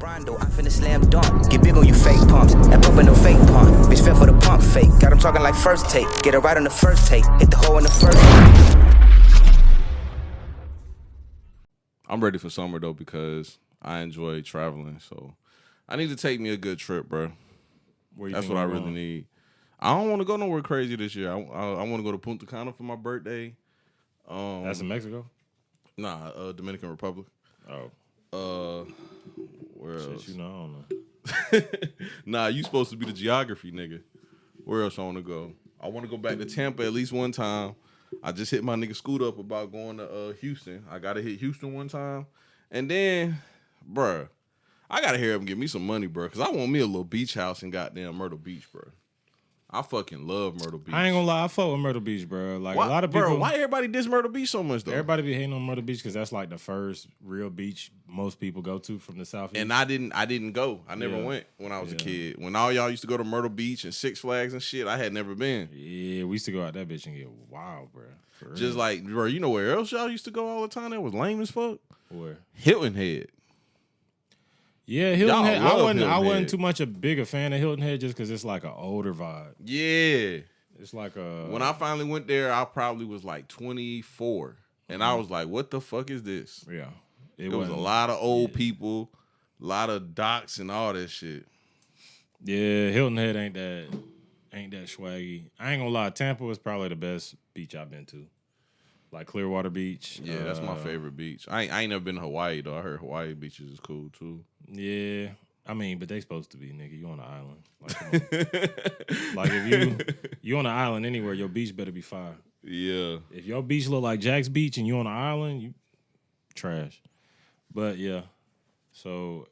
Rondo, I finna slam dunk. Get big on you fake pumps. That pumping no fake pump. Bitch fell for the pump fake. Got him talking like first take. Get it right on the first take. Hit the hole in the first. I'm ready for summer though because I enjoy traveling. So I need to take me a good trip, bro. That's what I really need. I don't want to go nowhere crazy this year. I want to go to Punta Cana for my birthday. That's in Mexico? Nah, Dominican Republic. Oh. Where else? Shit, I don't know. Nah, you supposed to be the geography nigga. Where else I want to go? I want to go back to Tampa at least one time. I just hit my nigga Scoot up about going to Houston. I got to hit Houston one time. And then, bruh, I got to hear him give me some money, bruh, because I want me a little beach house in goddamn Myrtle Beach, bruh. I fucking love Myrtle Beach. I ain't gonna lie, I fuck with Myrtle Beach, bro. Like why, a lot of people. Bro, why everybody diss Myrtle Beach so much though? Everybody be hating on Myrtle Beach because that's like the first real beach most people go to from the Southeast. And I didn't go. I never went when I was a kid. When all y'all used to go to Myrtle Beach and Six Flags and shit, I had never been. Yeah, we used to go out that bitch and get wild, bro. Just like, bro, you know where else y'all used to go all the time that was lame as fuck? Where? Hilton Head. Yeah, Hilton Head. I wasn't Head. too much a bigger fan of Hilton Head just because it's like an older vibe. Yeah. It's like a... When I finally went there, I probably was like 24. And I was like, what the fuck is this? Yeah. It was a lot of old people, a lot of docks and all that shit. Yeah, Hilton Head ain't that swaggy. I ain't gonna lie, Tampa was probably the best beach I've been to. Like Clearwater Beach. Yeah, that's my favorite beach. I ain't never been to Hawaii though. I heard Hawaii beaches is cool too. Yeah. I mean, but they supposed to be, nigga. You on an island. Like, come on. Like if you on an island anywhere, your beach better be fire. Yeah. If your beach look like Jack's Beach and you on an island, you trash. But yeah. So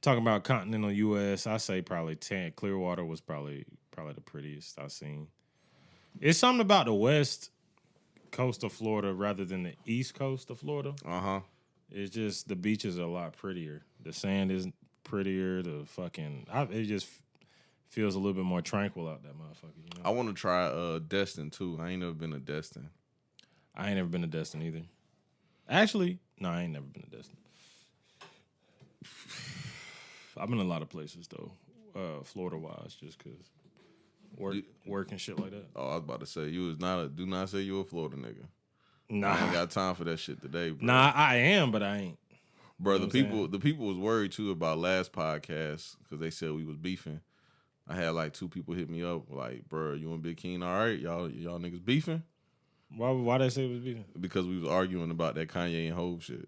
talking about continental US, I say probably Clearwater was probably the prettiest I've seen. It's something about the west coast of Florida rather than the east coast of Florida. Uh-huh. It's just the beaches are a lot prettier. The sand is prettier. The fucking it just feels a little bit more tranquil out that motherfucker. You know? I want to try Destin too. I ain't never been to Destin. I ain't never been to Destin either. Actually, no, I ain't never been to Destin. I've been a lot of places though, Florida wise, just because work and shit like that. Oh, I was about to say you was not do not say you a Florida nigga. Nah, I ain't got time for that shit today, bro. Nah, I am, but I ain't. Bro, the people was worried too about last podcast because they said we was beefing. I had like 2 people hit me up like, bro, you and Big Keen, all right? Y'all niggas beefing? Why they say it was beefing? Because we was arguing about that Kanye and Hov shit.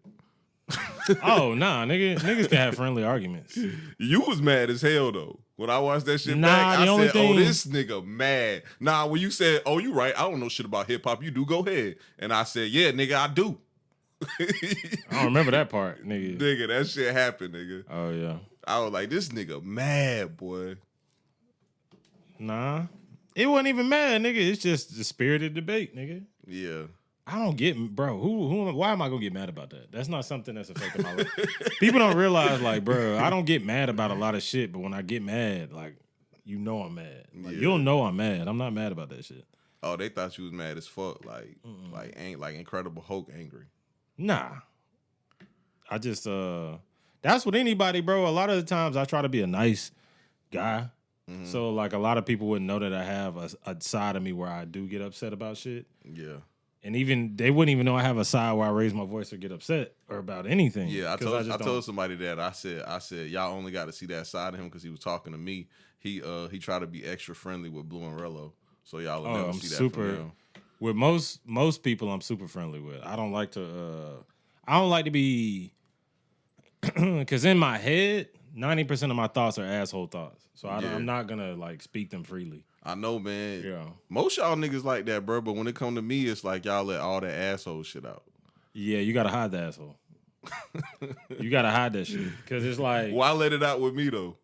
Oh, nah, niggas can have friendly arguments. You was mad as hell though. When I watched that shit back, I said, oh, this nigga mad. Nah, when you said, oh, you right, I don't know shit about hip hop. You do, go ahead. And I said, yeah, nigga, I do. I don't remember that part, nigga. Nigga, that shit happened, nigga. Oh, yeah. I was like, this nigga mad, boy. Nah. It wasn't even mad, nigga. It's just the spirited debate, nigga. Yeah. I don't get, bro. Why am I gonna get mad about that? That's not something that's affecting my life. People don't realize, like, bro, I don't get mad about a lot of shit, but when I get mad, like, you know I'm mad. Like, you'll know I'm mad. I'm not mad about that shit. Oh, they thought you was mad as fuck, like Incredible Hulk angry. Nah. I just that's with anybody, bro. A lot of the times I try to be a nice guy. Mm-hmm. So like a lot of people wouldn't know that I have a side of me where I do get upset about shit. Yeah. And even they wouldn't even know I have a side where I raise my voice or get upset or about anything. Yeah, I told somebody that I said y'all only got to see that side of him because he was talking to me. He tried to be extra friendly with Blue and Rello, so y'all will never see that from him. With most people, I'm super friendly with. I don't like to be, because in my head, 90% of my thoughts are asshole thoughts. So I'm not gonna like speak them freely. I know, man. Yeah. Most y'all niggas like that, bro. But when it come to me, it's like y'all let all that asshole shit out. Yeah, you gotta hide the asshole. You gotta hide that shit because it's like. Why let it out with me though,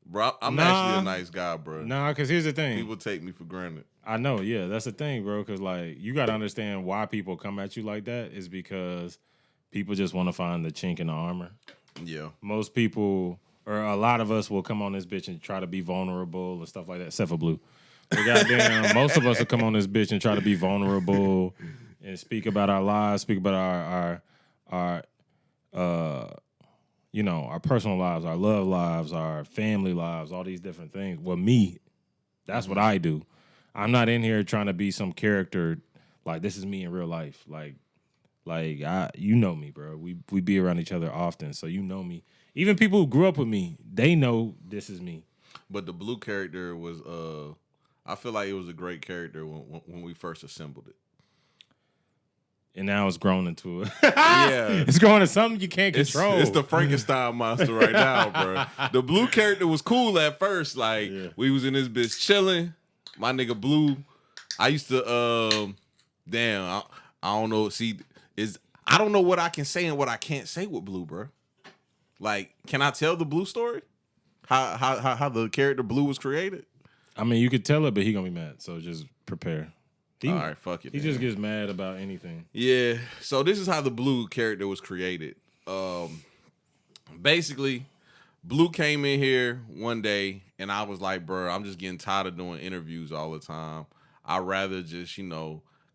bro? I'm actually a nice guy, bro. Nah, because here's the thing. People take me for granted. I know, yeah, that's the thing, bro. Because like you gotta understand why people come at you like that is because people just want to find the chink in the armor. Yeah. Most people, or a lot of us, will come on this bitch and try to be vulnerable and stuff like that, except for Blue. But goddamn, most of us will come on this bitch and try to be vulnerable and speak about our lives, speak about our our personal lives, our love lives, our family lives, all these different things. Well, me, that's what I do. I'm not in here trying to be some character like this is me in real life. Like you know me, bro. We be around each other often, so you know me. Even people who grew up with me, they know this is me. But the Blue character was, I feel like it was a great character when we first assembled it. And now it's grown into Yeah. It's grown into something you can't control. It's the Frankenstein monster right now, bro. The Blue character was cool at first. Like, we was in this bitch chilling. My nigga Blue, I used to, I don't know. See, I don't know what I can say and what I can't say with Blue, bro. Like, can I tell the Blue story? How the character Blue was created? I mean, you could tell it, but he gonna be mad. So just prepare. All right, fuck it. He just gets mad about anything. Yeah. So this is how the Blue character was created. Basically, Blue came in here one day, and I was like, bro, I'm just getting tired of doing interviews all the time. I'd rather just,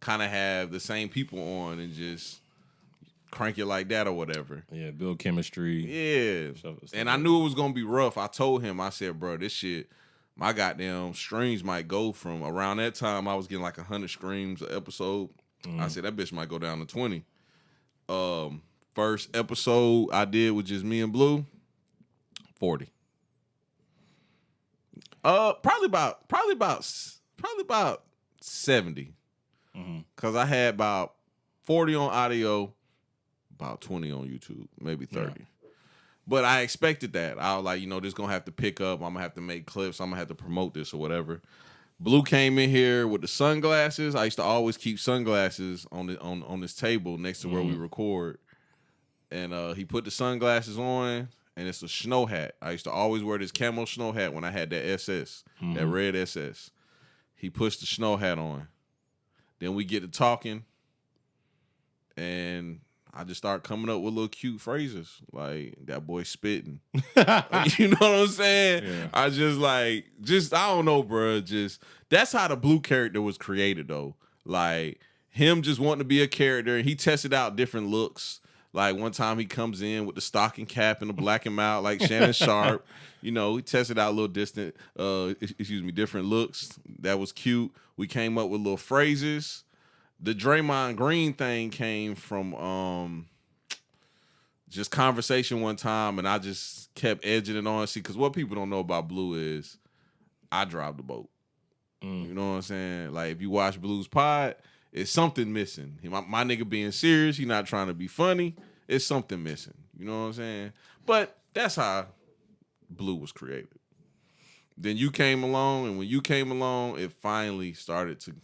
kind of have the same people on and just crank it like that or whatever. Yeah, build chemistry. Yeah. And I knew it was going to be rough. I told him, I said, bro, this shit, my goddamn streams might go from around that time, I was getting like 100 streams an episode. I said, that bitch might go down to 20. First episode I did with just me and Blue, 40. Probably about 70. Cause I had about 40 on audio, about 20 on YouTube, maybe 30. Yeah. But I expected that. I was like, this gonna have to pick up. I'm gonna have to make clips. I'm gonna have to promote this or whatever. Blue came in here with the sunglasses. I used to always keep sunglasses on this table next to where we record. And he put the sunglasses on, and it's a snow hat. I used to always wear this camo snow hat when I had that SS, that red SS. He puts the snow hat on. Then we get to talking, and I just start coming up with little cute phrases like that boy spitting. You know what I'm saying? Yeah. I I don't know, bro. That's how the Blue character was created, though. Like him just wanting to be a character, and he tested out different looks. Like one time he comes in with the stocking cap and the black and out like Shannon Sharp. He tested out a little different looks. That was cute. We came up with little phrases. The Draymond Green thing came from just conversation one time, and I just kept edging it on. See, because what people don't know about Blue is I drive the boat. You know what I'm saying? Like, if you watch Blue's pod, it's something missing. My nigga being serious, he not trying to be funny. It's something missing. You know what I'm saying? But that's how Blue was created. Then you came along, and when you came along, it finally started to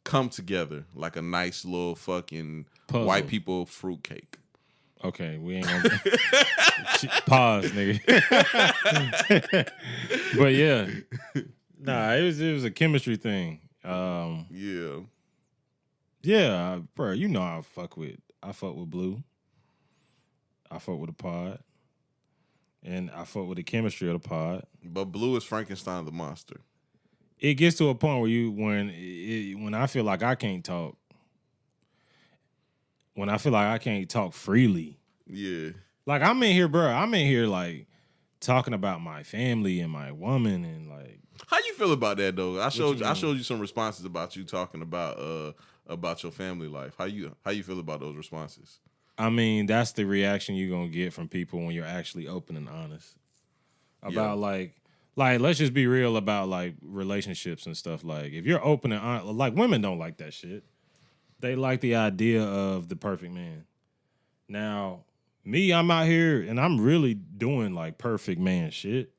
come together like a nice little fucking puzzle. White people fruitcake. Okay, we ain't gonna pause, nigga. But yeah, it was a chemistry thing. Yeah, bro. I fuck with Blue. I fuck with the pod, and I fuck with the chemistry of the pod. But Blue is Frankenstein the monster. It gets to a point where when I feel like I can't talk. When I feel like I can't talk freely. Yeah. Like I'm in here, bro. I'm in here like talking about my family and my woman and like. How you feel about that though? I showed you some responses about you talking about your family life. How you feel about those responses? I mean, that's the reaction you're gonna get from people when you're actually open and honest about like let's just be real about like relationships and stuff. Like if you're open and honest, like women don't like that shit. They like the idea of the perfect man. Now, me, I'm out here and I'm really doing like perfect man shit.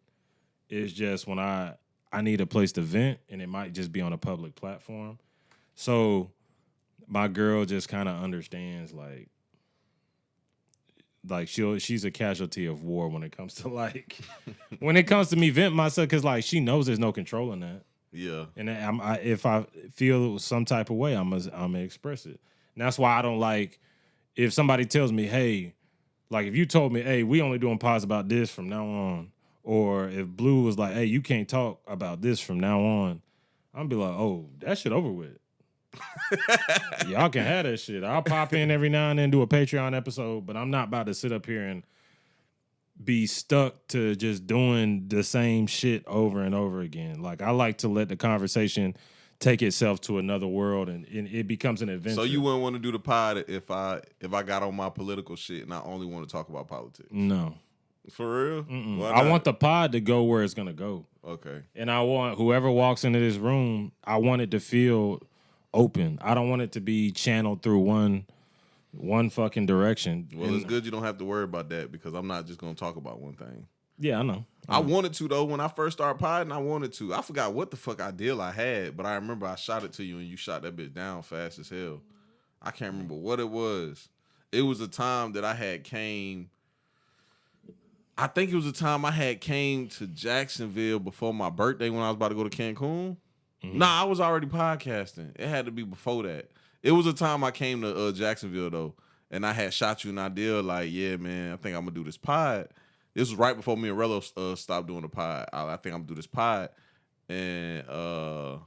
It's just when I need a place to vent and it might just be on a public platform. So my girl just kind of understands like she's a casualty of war when it comes to when it comes to me venting myself, because like she knows there's no control in that. Yeah. And if I feel some type of way, I'm gonna express it. And that's why I don't like if somebody tells me, hey, like if you told me, hey, we only doing pods about this from now on, or if Blue was like, hey, you can't talk about this from now on, I'm be like, oh, that shit over with. Y'all can have that shit. I'll pop in every now and then, do a Patreon episode, but I'm not about to sit up here and be stuck to just doing the same shit over and over again. Like, I like to let the conversation take itself to another world, and it becomes an adventure. So you wouldn't want to do the pod if I got on my political shit and I only want to talk about politics? No. For real? I want the pod to go where it's going to go. Okay. And I want whoever walks into this room, I want it to feel open. I don't want it to be channeled through one fucking direction. Well, it's good you don't have to worry about that because I'm not just going to talk about one thing. Yeah, I know. I wanted to, though. When I first started podding, I wanted to. I forgot what the fuck ideal I had, but I remember I shot it to you and you shot that bitch down fast as hell. I can't remember what it was. It was a time that I had came... I think it was a time I had came to Jacksonville before my birthday when I was about to go to Cancun. Nah, I was already podcasting. It had to be before that. It was a time I came to Jacksonville, though, and I had shot you an idea like, yeah, man, I think I'm going to do this pod. This was right before me and Rello stopped doing the pod. I think I'm going to do this pod, and I'm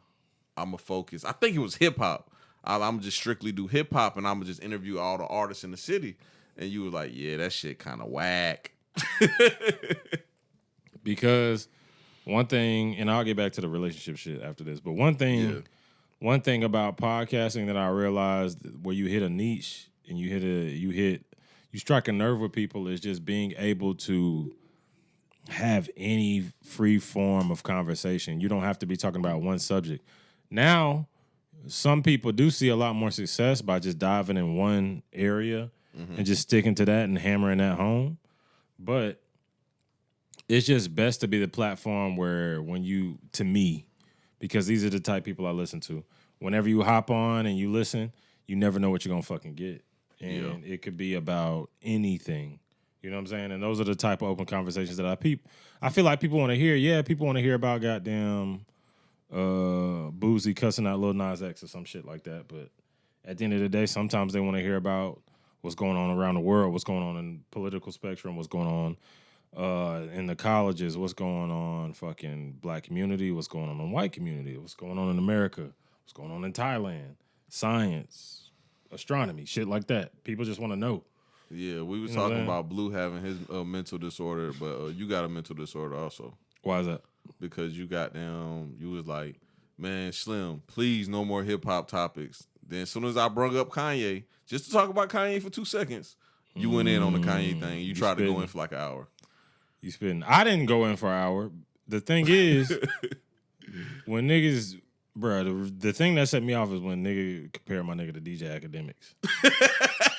going to focus. I think it was hip-hop. I'm going to just strictly do hip-hop, and I'm going to just interview all the artists in the city. And you were like, yeah, that shit kind of whack. Because one thing, and I'll get back to the relationship shit after this, but one thing about podcasting that I realized where you hit a niche and you strike a nerve with people is just being able to have any free form of conversation. You don't have to be talking about one subject. Now, some people do see a lot more success by just diving in one area and just sticking to that and hammering that home. But it's just best to be the platform where to me, because these are the type of people I listen to, whenever you hop on and you listen, you never know what you're going to fucking get. And it could be about anything. You know what I'm saying? And those are the type of open conversations that I feel like people want to hear. Yeah, people want to hear about goddamn Boozy cussing out Lil Nas X or some shit like that. But at the end of the day, sometimes they want to hear about what's going on around the world, what's going on in the political spectrum, what's going on in the colleges, what's going on fucking black community, what's going on in white community, what's going on in America, what's going on in Thailand, science, astronomy, shit like that. People just want to know. Yeah, we was talking about Blue having his mental disorder, but you got a mental disorder also. Why is that? Because you was like, man, Slim, please no more hip-hop topics. Then as soon as I brung up Kanye, just to talk about Kanye for 2 seconds, you went in on the Kanye thing. You tried to go in for like an hour. You spitting. I didn't go in for an hour. The thing is, when niggas, bro, the thing that set me off is when nigga compare my nigga to DJ Academics.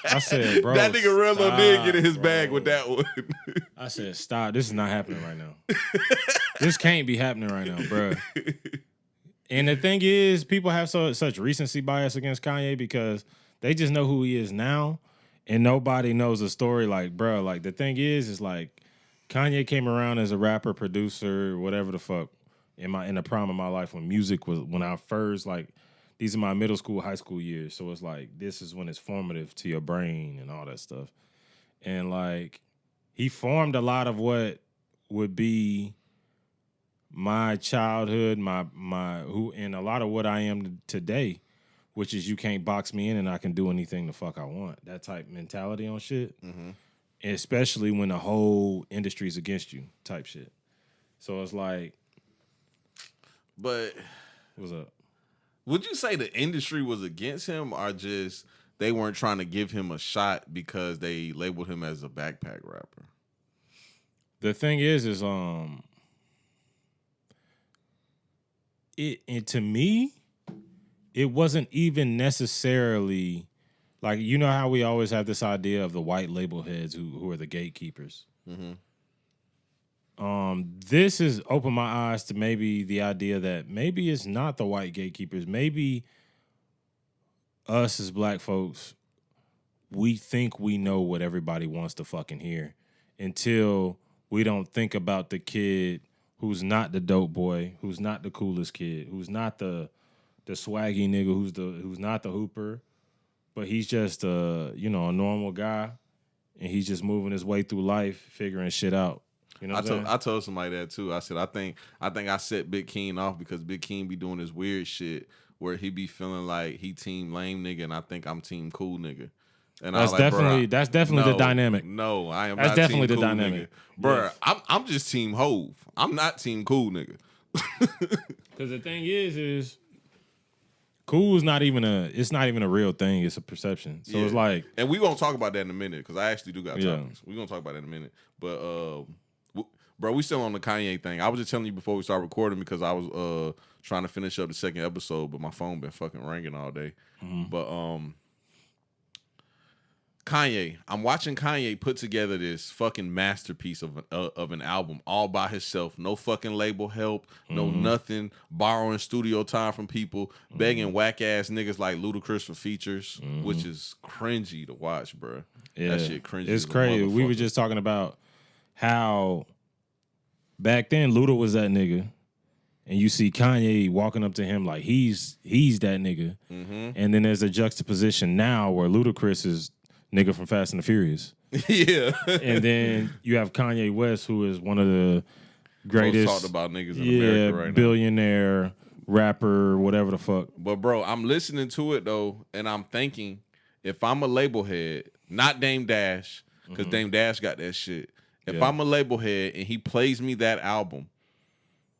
I said, bro, that nigga Rello did get in his bag with that one. I said, stop. This is not happening right now. This can't be happening right now, bro. And the thing is, people have such recency bias against Kanye because they just know who he is now, and nobody knows the story. Like, bro, like the thing is like Kanye came around as a rapper, producer, whatever the fuck, in the prime of my life when music was, when I first, like, these are my middle school, high school years. So it's like, this is when it's formative to your brain and all that stuff. And like, he formed a lot of what would be my childhood, and a lot of what I am today, which is you can't box me in and I can do anything the fuck I want. That type mentality on shit. Mm-hmm. Especially when the whole industry is against you type shit. So it's like. But. What's up? Would you say the industry was against him or just they weren't trying to give him a shot because they labeled him as a backpack rapper? The thing is to me, it wasn't even necessarily like, you know how we always have this idea of the white label heads who are the gatekeepers. Mm-hmm. This has opened my eyes to maybe the idea that maybe it's not the white gatekeepers. Maybe us as black folks, we think we know what everybody wants to fucking hear until we don't think about the kid who's not the dope boy, who's not the coolest kid, who's not the swaggy nigga, who's not the hooper, but he's just a normal guy, and he's just moving his way through life, figuring shit out. You know I told somebody that too. I said I think I set Big King off because Big King be doing this weird shit where he be feeling like he team lame nigga and I think I'm team cool nigga. And That's definitely the dynamic. No, I am That's not definitely team the cool dynamic. nigga. Bruh, Yes. I'm just team Hove. I'm not team cool nigga. Because the thing is cool is not even a real thing. It's a perception. So it's like, and we gonna talk about that in a minute because I actually do got Yeah. topics. We gonna talk about that in a minute. But bro, we still on the Kanye thing. I was just telling you before we start recording because I was trying to finish up the second episode, but my phone been fucking ringing all day. But Kanye, I'm watching Kanye put together this fucking masterpiece of an album all by himself. No fucking label help, no nothing. Borrowing studio time from people, begging whack ass niggas like Ludacris for features, which is cringy to watch, bro. yeah, That shit cringy. it's as a crazy. We were motherfucker. just talking about how back then Luda was that nigga, and you see Kanye walking up to him like he's that nigga, and then there's a juxtaposition now where Ludacris is nigga from Fast and the Furious. Yeah. And then you have Kanye West, who is one of the greatest Most talked about niggas in America right now. billionaire, rapper, whatever the fuck. But bro, I'm listening to it though, and I'm thinking, if I'm a label head, not Dame Dash, because Dame Dash got that shit. If I'm a label head and he plays me that album,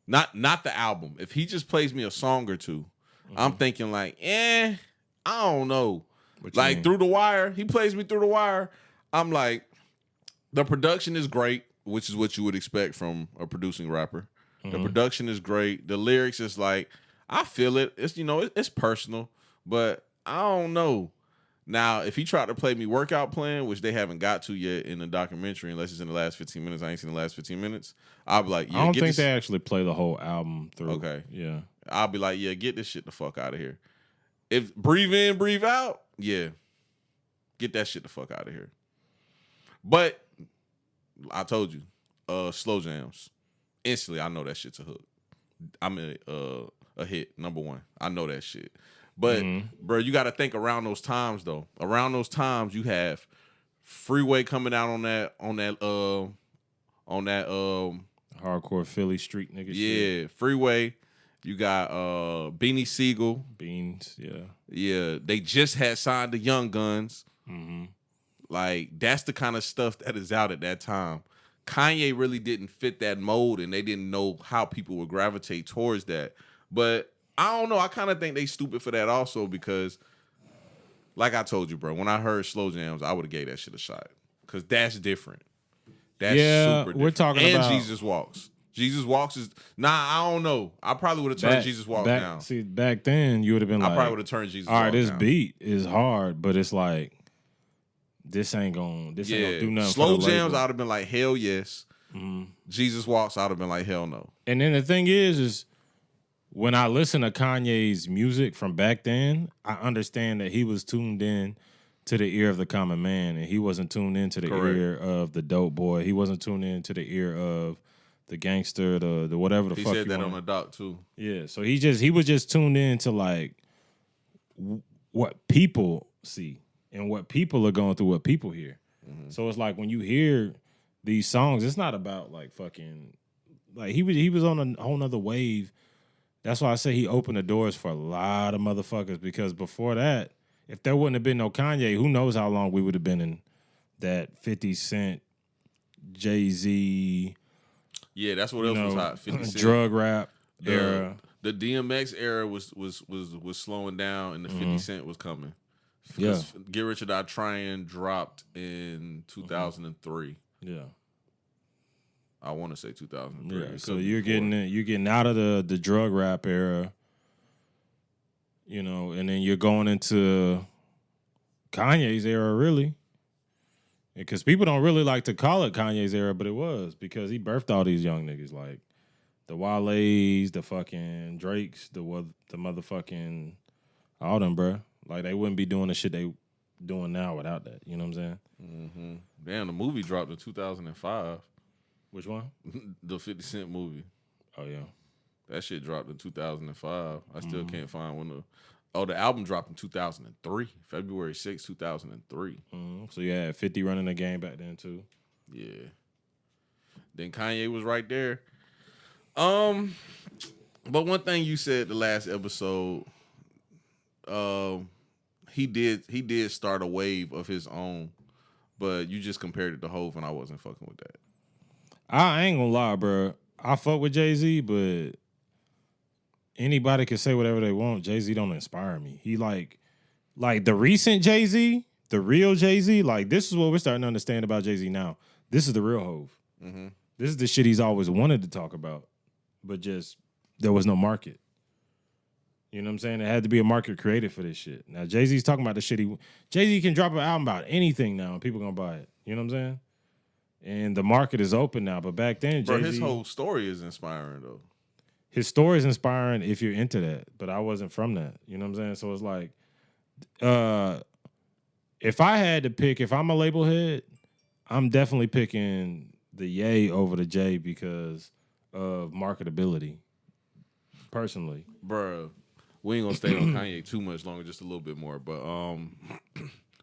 not the album, if he just plays me a song or two, I'm thinking like, I don't know. Like Through the Wire, he plays me Through the Wire. I'm like, the production is great, which is what you would expect from a producing rapper. The production is great. The lyrics is like, I feel it. It's it's personal, but I don't know. Now, if he tried to play me Workout Plan, which they haven't got to yet in the documentary, unless it's in the last 15 minutes, I ain't seen the last 15 minutes. I'll be like, yeah, I don't think they actually play the whole album through. Okay. Yeah. I'll be like, yeah, get this shit the fuck out of here. If breathe in, breathe out, yeah, get that shit the fuck out of here. But I told you, slow jams. Instantly, I know that shit's a hook. I'm a hit, number one. I know that shit. But bro, you got to think around those times though. Around those times, you have Freeway coming out on that Hardcore Philly street nigga shit. yeah, Freeway. You got Beanie Siegel. Beans, yeah. Yeah, they just had signed the Young Guns. Like, that's the kind of stuff that is out at that time. Kanye really didn't fit that mold, and they didn't know how people would gravitate towards that. But I don't know. I kind of think they stupid for that also because, like I told you, bro, when I heard Slow Jams, I would have gave that shit a shot because that's different. That's super different. We're talking and about Jesus Walks. Jesus Walks is I don't know. I probably would have turned Jesus Walks down. See, back then you would have been like, I probably would have turned Jesus. All right, Walks this down. beat is hard, but it's like this ain't gonna do nothing. Slow for the Jams, label. I'd have been like hell yes. Jesus Walks, I'd have been like hell no. And then the thing is when I listen to Kanye's music from back then, I understand that he was tuned in to the ear of the common man, and he wasn't tuned into the ear of the dope boy. He wasn't tuned into the ear of the gangster, the whatever the He fuck said that want. on the doc too. Yeah, so he was just tuned in to like what people see and what people are going through, what people hear. So it's like when you hear these songs, it's not about like fucking like he was on a whole nother wave. That's why I say he opened the doors for a lot of motherfuckers because before that, if there wouldn't have been no Kanye, who knows how long we would have been in that 50 Cent, Jay-Z, Yeah, that's what else was hot. 50 Cent. drug rap era. The DMX era was slowing down, and the 50 Cent was coming. Yeah. Get Rich or Die Trying dropped in 2003. Yeah. I want to say 2003. Yeah. It So could be you're before. getting out of the drug rap era, and then you're going into Kanye's era, really. Because people don't really like to call it Kanye's era, but it was because he birthed all these young niggas like the Wale's, the fucking Drakes, the motherfucking all them, bro. Like they wouldn't be doing the shit they doing now without that. You know what I'm saying? Damn, the movie dropped in 2005. Which one? The 50 Cent movie. Oh yeah. That shit dropped in 2005. I still can't find when the album dropped in 2003. February 6, 2003. So you had 50 running the game back then too. Yeah. Then Kanye was right there. But one thing you said the last episode, he did start a wave of his own, but you just compared it to Hov, and I wasn't fucking with that. I ain't gonna lie, bro. I fuck with Jay-Z, but anybody can say whatever they want. Jay-Z don't inspire me. He like the recent Jay-Z, the real Jay-Z, like this is what we're starting to understand about Jay-Z now. This is the real Hov. Mm-hmm. This is the shit he's always wanted to talk about, but just there was no market. You know what I'm saying? It had to be a market created for this shit. Now Jay-Z's talking about the shit Jay-Z can drop an album about anything now and people gonna buy it. You know what I'm saying? And the market is open now. But back then, Bro, Jay-Z, his whole story is inspiring though. His story is inspiring if you're into that, but I wasn't from that. You know what I'm saying? So it's like, if I had to pick, if I'm a label head, I'm definitely picking the Ye over the J because of marketability. Personally, bro, we ain't gonna stay on Kanye too much longer, just a little bit more. But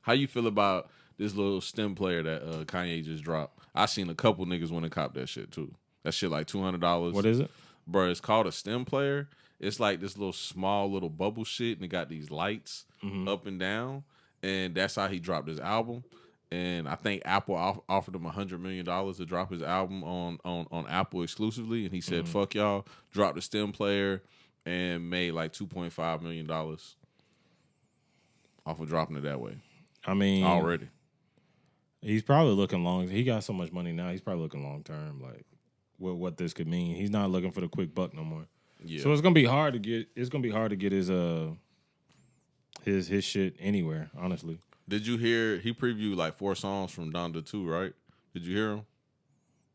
how you feel about this little stem player that Kanye just dropped? I seen a couple niggas want to cop that shit too. That shit like $200. What is it? Bro, it's called a stem player. It's like this little small little bubble shit, and it got these lights up and down, and that's how he dropped his album. And I think Apple offered him $100 million to drop his album on Apple exclusively, and he said, "Fuck y'all," dropped the stem player, and made like $2.5 million off of dropping it that way. I mean, already, he's probably looking long. He got so much money now. He's probably looking long term, like what this could mean. He's not looking for the quick buck no more. Yeah. So it's gonna be hard to get. It's gonna be hard to get his shit anywhere. Honestly. Did you hear he previewed like 4 songs from Donda 2, right? Did you hear him?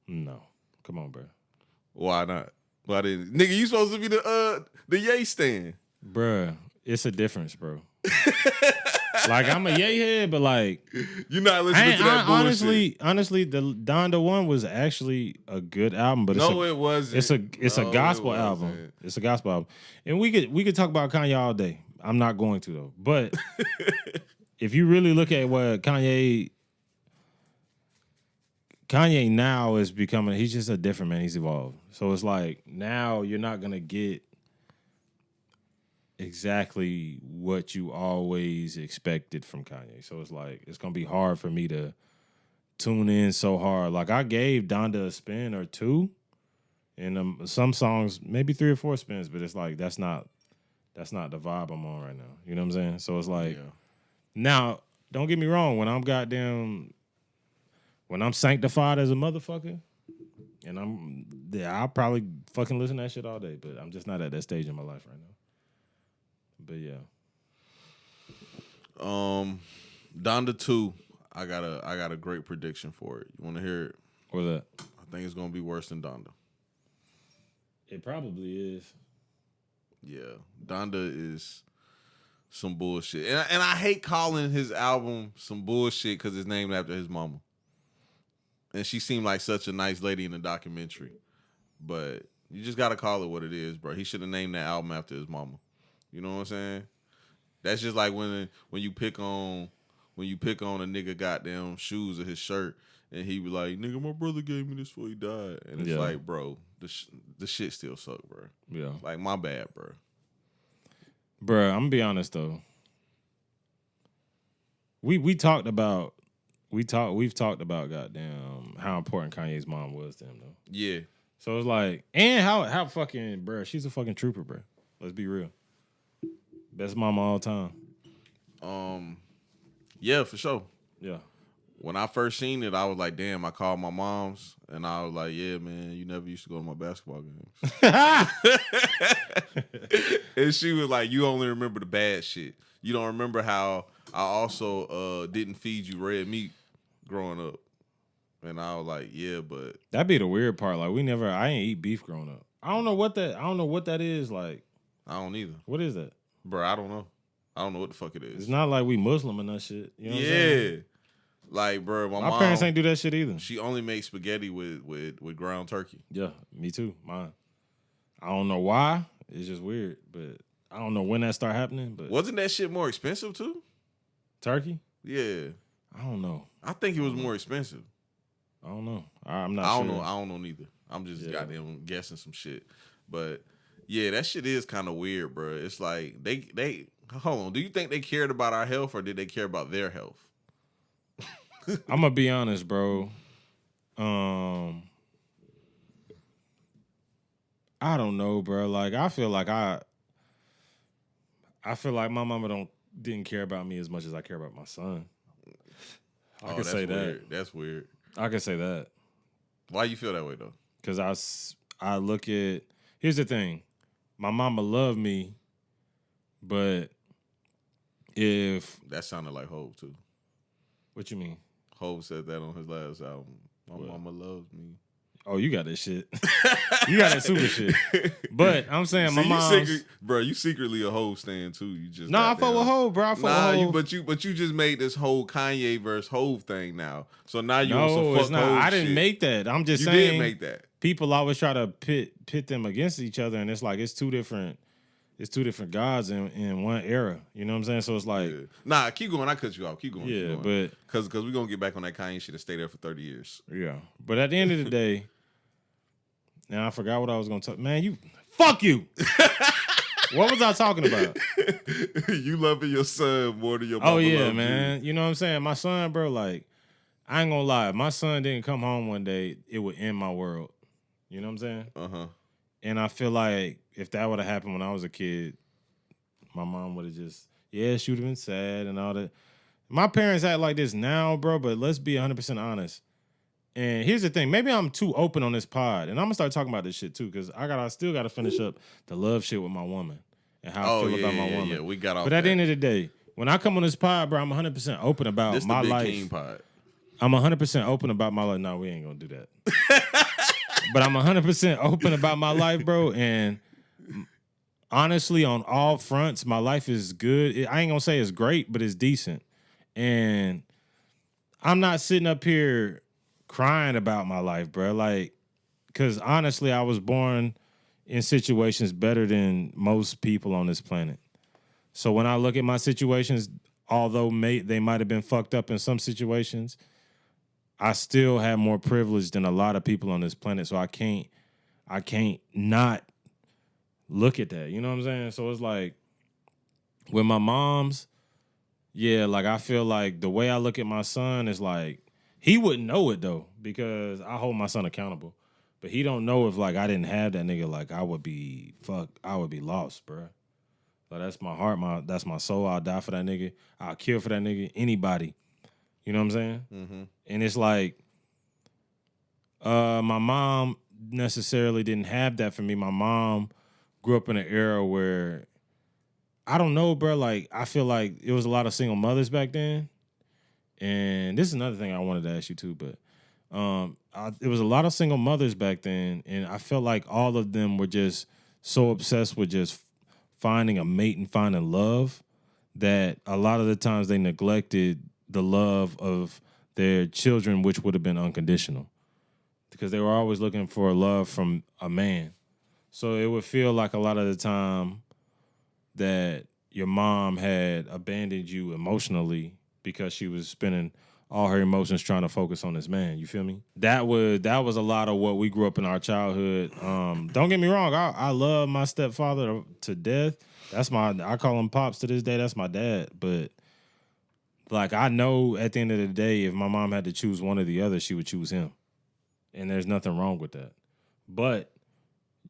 No. Come on, bro. Why not? Why didn't nigga? You supposed to be the Ye stand, bruh. It's a difference, bro. Like I'm a Ye head, but like you're not listening to that bullshit. Honestly, the Donda 1 was actually a good album, but it wasn't. It's a gospel album. It's a gospel album, and we could talk about Kanye all day. I'm not going to though, but if you really look at what Kanye now is becoming, he's just a different man. He's evolved. So it's like now you're not gonna get exactly what you always expected from Kanye. So it's like it's gonna be hard for me to tune in so hard. Like I gave Donda a spin or 2, and some songs maybe 3 or 4 spins, but it's like that's not the vibe I'm on right now. You know what I'm saying? So it's like now, don't get me wrong. When I'm sanctified as a motherfucker, and I'll probably fucking listen to that shit all day. But I'm just not at that stage in my life right now. But yeah. Donda 2, I got a great prediction for it. You want to hear it? What's that? I think it's gonna be worse than Donda. It probably is. Yeah, Donda is some bullshit, and I hate calling his album some bullshit because it's named after his mama, and she seemed like such a nice lady in the documentary. But you just gotta call it what it is, bro. He should have named that album after his mama. You know what I'm saying? That's just like when you pick on a nigga goddamn shoes or his shirt, and he be like, "Nigga, my brother gave me this before he died," and it's like, bro, the shit still suck, bro. Yeah, like my bad, bro. Bro, I'm gonna be honest though. We've talked about goddamn how important Kanye's mom was to him though. Yeah. So it's like, and how fucking, bro, she's a fucking trooper, bro. Let's be real. Best mama all time. Yeah, for sure. Yeah. When I first seen it, I was like, damn, I called my mom's, and I was like, yeah, man, you never used to go to my basketball games. And she was like, you only remember the bad shit. You don't remember how I also didn't feed you red meat growing up. And I was like, yeah, but that'd be the weird part. Like I ain't eat beef growing up. I don't know what that is like. I don't either. What is that? Bro, I don't know. I don't know what the fuck it is. It's not like we Muslim and that shit. You know what I'm saying? Like, bro, my mom, parents ain't do that shit either. She only makes spaghetti with ground turkey. Yeah, me too. Mine. I don't know why. It's just weird, but I don't know when that started happening. But wasn't that shit more expensive too? Turkey? Yeah. I don't know. I think it was more expensive. I don't know. I'm not I sure. don't know. I don't know neither. I'm just goddamn guessing some shit. But yeah, that shit is kind of weird, bro. It's like they Hold on. Do you think they cared about our health or did they care about their health? I'm gonna be honest, bro. I don't know, bro. Like I feel like my mama didn't care about me as much as I care about my son. I can say weird. That's weird. I can say that. Why you feel that way though? Because I look at, here's the thing, my mama loved me, but if that sounded like Hov too. What you mean? Hov said that on his last album. My mama loves me. Oh, you got that shit. You got that super shit. But I'm saying my mom's... Bro, you secretly a Hov stan too. You just I fuck with Hov, bro. I fuck with Hov. But you just made this whole Kanye versus Hov thing now. So now you on some fuck it's not. Hov I didn't shit. make that. I'm just saying. You did make that. People always try to pit them against each other, and it's like it's two different gods in one era. You know what I'm saying? So it's like, nah, keep going. I cut you off. Keep going. Yeah, keep going. but because we're gonna get back on that Kanye shit and stay there for 30 years. Yeah, but at the end of the day, now I forgot what I was gonna talk. Man, fuck you. What was I talking about? You loving your son more than your mama. Oh yeah, loves man. You know what I'm saying? My son, bro. Like, I ain't gonna lie. If my son didn't come home one day, it would end my world. You know what I'm saying? And I feel like if that would have happened when I was a kid, my mom would have just, she would have been sad and all that. My parents act like this now, bro, but let's be 100% honest. And here's the thing. Maybe I'm too open on this pod, and I'm going to start talking about this shit, too, because I still got to finish up the love shit with my woman and how I feel about my woman. Yeah, we got off But at the end of the day, when I come on this pod, bro, I'm 100% open about this my the Big life. King pod. I'm 100% open about my life. No, we ain't going to do that. But I'm 100% open about my life, bro. And honestly, on all fronts, my life is good. I ain't going to say it's great, but it's decent. And I'm not sitting up here crying about my life, bro. Like, because honestly, I was born in situations better than most people on this planet. So when I look at my situations, although they might have been fucked up in some situations, I still have more privilege than a lot of people on this planet, so I can't not look at that. You know what I'm saying? So it's like with my mom's, like I feel like the way I look at my son is like he wouldn't know it though because I hold my son accountable, but he don't know if like I didn't have that nigga, like I would be lost, bro. Like that's my heart, that's my soul. I'll die for that nigga. I'll kill for that nigga. Anybody. You know what I'm saying? Mm-hmm. And it's like, my mom necessarily didn't have that for me. My mom grew up in an era where, I don't know, bro. Like, I feel like it was a lot of single mothers back then. And this is another thing I wanted to ask you too, but it was a lot of single mothers back then. And I felt like all of them were just so obsessed with just finding a mate and finding love that a lot of the times they neglected the love of their children, which would have been unconditional, because they were always looking for love from a man. So it would feel like a lot of the time that your mom had abandoned you emotionally because she was spending all her emotions trying to focus on this man. You feel me? That was a lot of what we grew up in our childhood. Don't get me wrong. I love my stepfather to death. I call him Pops to this day. That's my dad. But like, I know at the end of the day, if my mom had to choose one or the other, she would choose him. And there's nothing wrong with that. But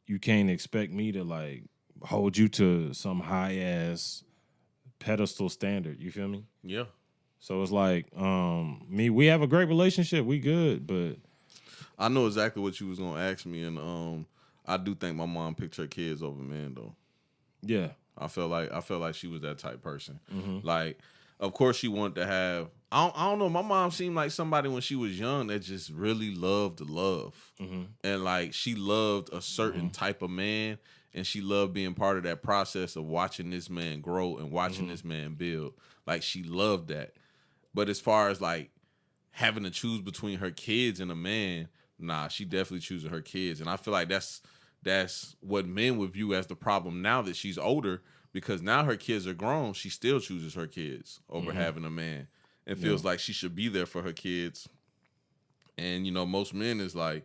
you can't expect me to, like, hold you to some high-ass pedestal standard. You feel me? Yeah. So it's like, we have a great relationship. We good, but... I know exactly what you was going to ask me, and I do think my mom picked her kids over men, though. Yeah. I feel like she was that type person. Mm-hmm. Like, of course, she wanted to have. I don't know. My mom seemed like somebody when she was young that just really loved love, and like she loved a certain type of man, and she loved being part of that process of watching this man grow and watching this man build. Like she loved that. But as far as like having to choose between her kids and a man, nah, she definitely choosing her kids, and I feel like that's what men would view as the problem now that she's older, because now her kids are grown. She still chooses her kids over having a man. It feels like she should be there for her kids. And, you know, most men is like,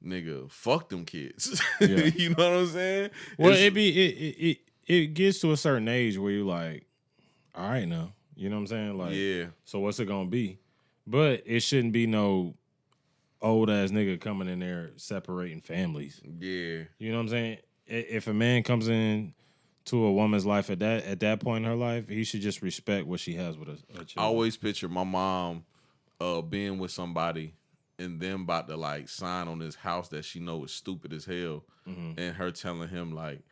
nigga, fuck them kids. Yeah. You know what I'm saying? Well, it it gets to a certain age where you're like, all right now. You know what I'm saying? Like, Yeah. so what's it gonna be? But it shouldn't be no old ass nigga coming in there separating families. Yeah. You know what I'm saying? If a man comes in to a woman's life at that point in her life, he should just respect what she has with her children. I always picture my mom being with somebody and them about to like sign on this house that she know is stupid as hell, and her telling him like,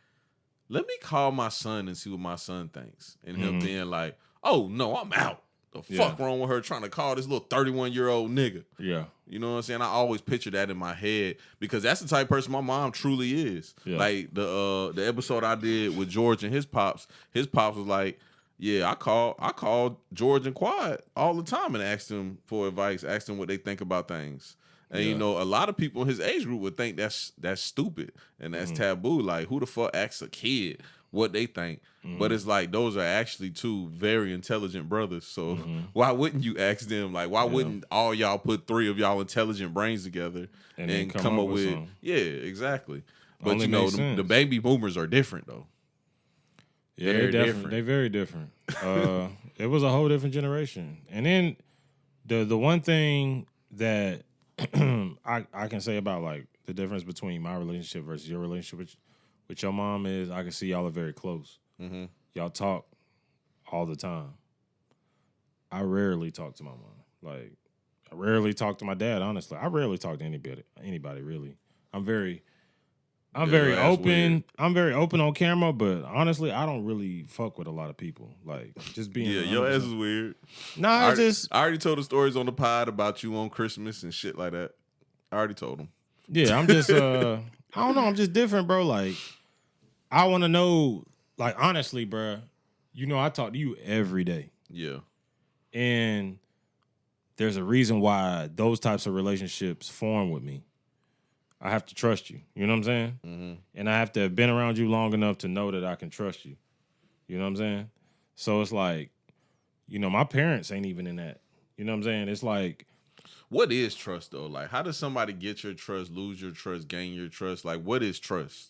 let me call my son and see what my son thinks. And him being like, oh, no, I'm out. The fuck wrong with her trying to call this little 31-year-old nigga? Yeah. You know what I'm saying? I always picture that in my head because that's the type of person my mom truly is. Yeah. Like the episode I did with George and his pops was like, yeah, I call George and Quad all the time and ask them for advice, ask them what they think about things. And you know, a lot of people in his age group would think that's stupid and that's taboo. Like, who the fuck asks a kid what they think? But it's like those are actually two very intelligent brothers. So why wouldn't you ask them? Like, why wouldn't all y'all put three of y'all intelligent brains together and come up with yeah, exactly. But Only you know, makes sense. the baby boomers are different though. Yeah, Very they're different. They're very different. It was a whole different generation. And then the one thing that I can say about like the difference between my relationship versus your relationship with your mom is I can see y'all are very close. Y'all talk all the time. I rarely talk to my mom. Like, I rarely talk to my dad, honestly. I rarely talk to anybody really. I'm very open. Weird. I'm very open on camera, but honestly, I don't really fuck with a lot of people. Like, just being Yeah, your 100%. ass is weird. Nah, it's just I already told the stories on the pod about you on Christmas and shit like that. I already told them. yeah, I'm just I don't know, I'm just different, bro. Like, I want to know, like, honestly, bro, you know I talk to you every day. Yeah. And there's a reason why those types of relationships form with me. I have to trust you. You know what I'm saying? And I have to have been around you long enough to know that I can trust you. You know what I'm saying? So it's like, you know, my parents ain't even in that. You know what I'm saying? It's like, what is trust though? Like, how does somebody get your trust, lose your trust, gain your trust? Like, what is trust?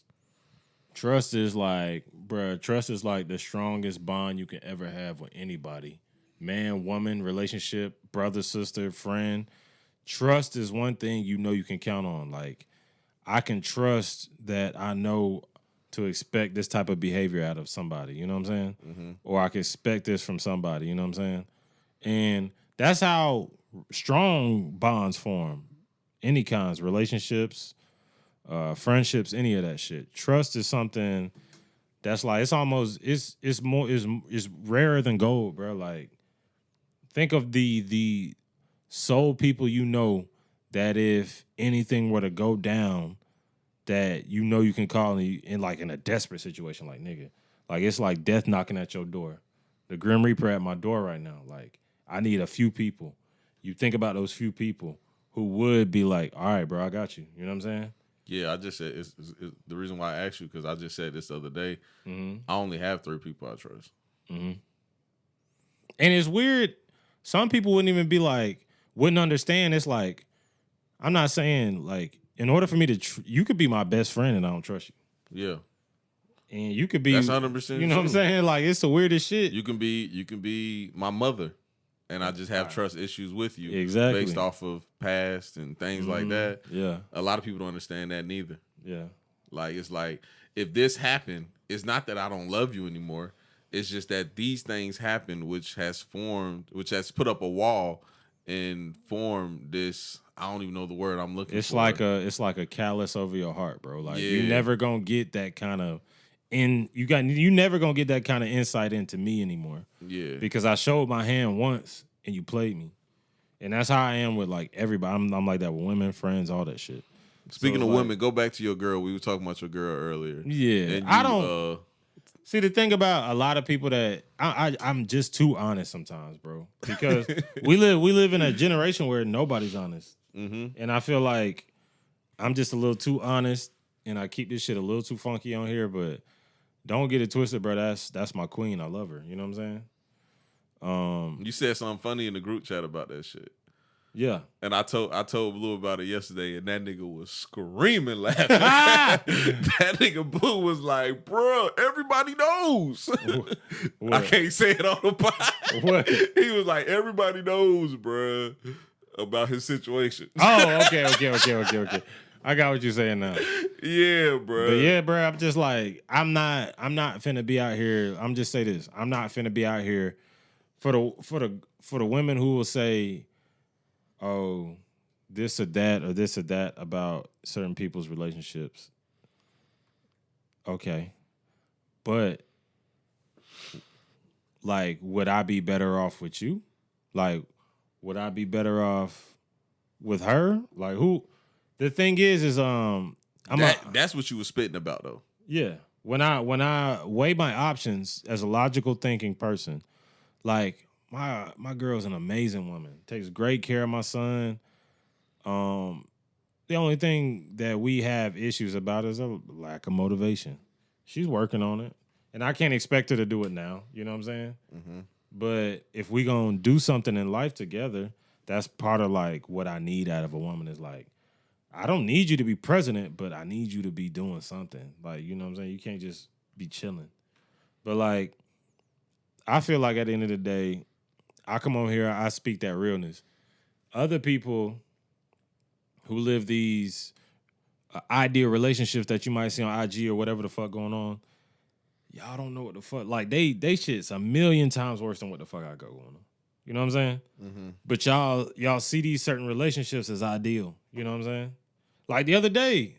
trust is like, bruh, trust is like the strongest bond you can ever have with anybody. Man, woman, relationship, brother, sister, friend. Trust is one thing you know you can count on. Like, I can trust that I know to expect this type of behavior out of somebody, you know what I'm saying? Mm-hmm. Or I can expect this from somebody, you know what I'm saying? And that's how strong bonds form. Any kinds, relationships, friendships, any of that shit. Trust is something that's like, it's almost, it's rarer than gold, bro. Like, think of the soul people you know that if anything were to go down, that you know you can call in like in a desperate situation, like nigga, like it's like death knocking at your door, the Grim Reaper at my door right now. Like I need a few people. You think about those few people who would be like, all right, bro, I got you. You know what I'm saying? Yeah, I just said it's the reason why I asked you because I just said this the other day. Mm-hmm. I only have 3 people I trust. Mm-hmm. And it's weird. Some people wouldn't even be like, wouldn't understand. It's like, I'm not saying like, in order for me to, you could be my best friend and I don't trust you. Yeah. And you could be, That's 100%. you know what I'm saying? Like, it's the weirdest shit. You can be my mother, and I just have trust issues with you, Exactly. based off of past and things like that. Yeah. A lot of people don't understand that neither. Yeah. Like it's like if this happened, it's not that I don't love you anymore. It's just that these things happened, which has put up a wall and formed this. I don't even know the word I'm looking for. It's like a callus over your heart, bro. Like Yeah. you never gonna get that kind of you never gonna get that kind of insight into me anymore. Yeah. Because I showed my hand once and you played me. And that's how I am with like everybody. I'm like that with women, friends, all that shit. Speaking So, of like, women, go back to your girl. We were talking about your girl earlier. Yeah. And I don't see the thing about a lot of people that I'm just too honest sometimes, bro. Because we live in a generation where nobody's honest. Mm-hmm. And I feel like I'm just a little too honest and I keep this shit a little too funky on here, but don't get it twisted, bro. That's my queen. I love her. You know what I'm saying? You said something funny in the group chat about that shit. Yeah. And I told Blue about it yesterday, and that nigga was screaming laughing. That nigga Blue was like, "Bruh, everybody knows." What? I can't say it on the pod. What? He was like, "Everybody knows, bruh, about his situation." Oh, okay. I got what you're saying now. Yeah, bruh. But yeah, bro, I'm just like, I'm not finna be out here. I'm just say this. I'm not finna be out here for the women who will say, oh, this or that about certain people's relationships. Okay. But like, would I be better off with you? Like, would I be better off with her? Like, who? The thing is that's what you was spitting about, though. Yeah. When I weigh my options as a logical thinking person, like my girl's an amazing woman. Takes great care of my son. The only thing that we have issues about is a lack of motivation. She's working on it. And I can't expect her to do it now. You know what I'm saying? Mm-hmm. But if we gonna do something in life together, that's part of like what I need out of a woman is like, I don't need you to be president, but I need you to be doing something. Like, you know what I'm saying? You can't just be chilling. But like, I feel like at the end of the day, I come on here, I speak that realness. Other people who live these ideal relationships that you might see on IG or whatever the fuck going on, y'all don't know what the fuck. Like, they shit's a million times worse than what the fuck I got going on. You know what I'm saying? Mm-hmm. But y'all see these certain relationships as ideal. You know what I'm saying? Like the other day,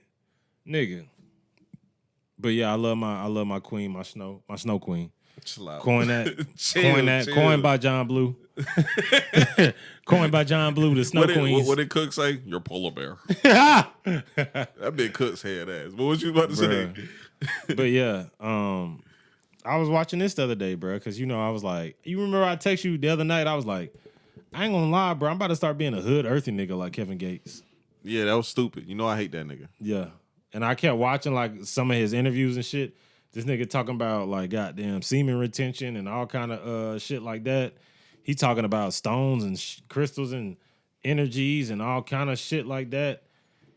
nigga. But yeah, I love my queen, my snow queen. Coined by John Blue. Coined by John Blue, the snow queen. What did Cook say? You're polar bear. That big Cook's head ass. But what you about to say? But yeah, I was watching this the other day, bro, because, you know, I was like, you remember I text you the other night? I was like, I ain't gonna lie, bro. I'm about to start being a hood earthy nigga like Kevin Gates. Yeah, that was stupid. You know I hate that nigga. Yeah. And I kept watching, like, some of his interviews and shit. This nigga talking about, like, goddamn semen retention and all kind of shit like that. He talking about stones and crystals and energies and all kind of shit like that.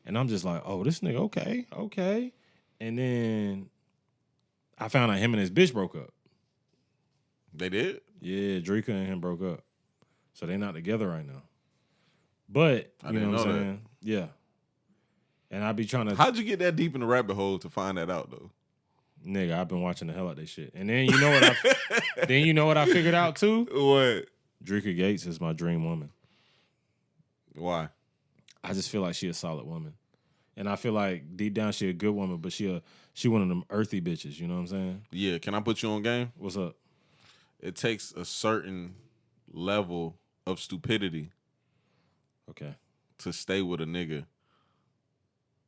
And I'm just like, oh, this nigga, okay. And then I found out him and his bitch broke up. They did? Yeah, Dreka and him broke up. So they not together right now. But, you know what I'm saying? That. Yeah. And I be trying to... How'd you get that deep in the rabbit hole to find that out, though? Nigga, I've been watching the hell out of this shit. And then you know what I figured out, too? What? Dreka Gates is my dream woman. Why? I just feel like she a solid woman. And I feel like deep down she a good woman, but she one of them earthy bitches, you know what I'm saying? Yeah, can I put you on game? What's up? It takes a certain level of stupidity to stay with a nigga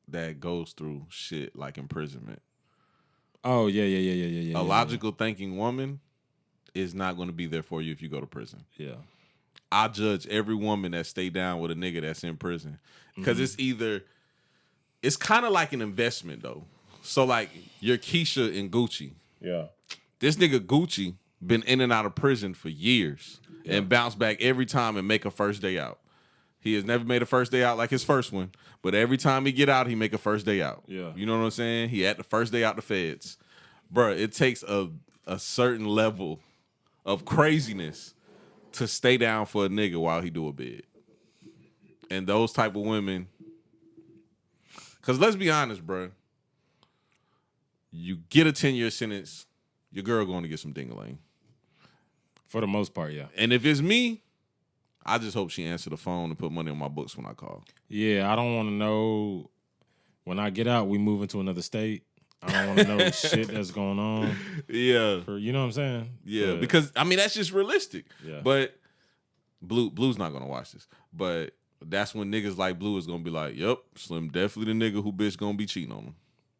that goes through shit like imprisonment. Oh, yeah. A logical thinking woman is not going to be there for you if you go to prison. Yeah. I judge every woman that stay down with a nigga that's in prison. Because it's kind of like an investment, though. So, like, you're Keisha and Gucci. Yeah. This nigga Gucci been in and out of prison for years and bounce back every time and make a first day out. He has never made a first day out like his first one, but every time he get out, he make a first day out. Yeah. You know what I'm saying? He had the first day out the feds. Bruh, it takes a certain level of craziness to stay down for a nigga while he do a bid. And those type of women, because let's be honest, bruh, you get a 10-year sentence, your girl going to get some ding-a-ling. For the most part, yeah. And if it's me, I just hope she answer the phone and put money on my books when I call. Yeah, I don't want to know when I get out, we move into another state. I don't want to know shit that's going on. Yeah. You know what I'm saying? Yeah, because, I mean, that's just realistic. Yeah. But Blue's not going to watch this. But that's when niggas like Blue is going to be like, yep, Slim definitely the nigga who bitch going to be cheating on him.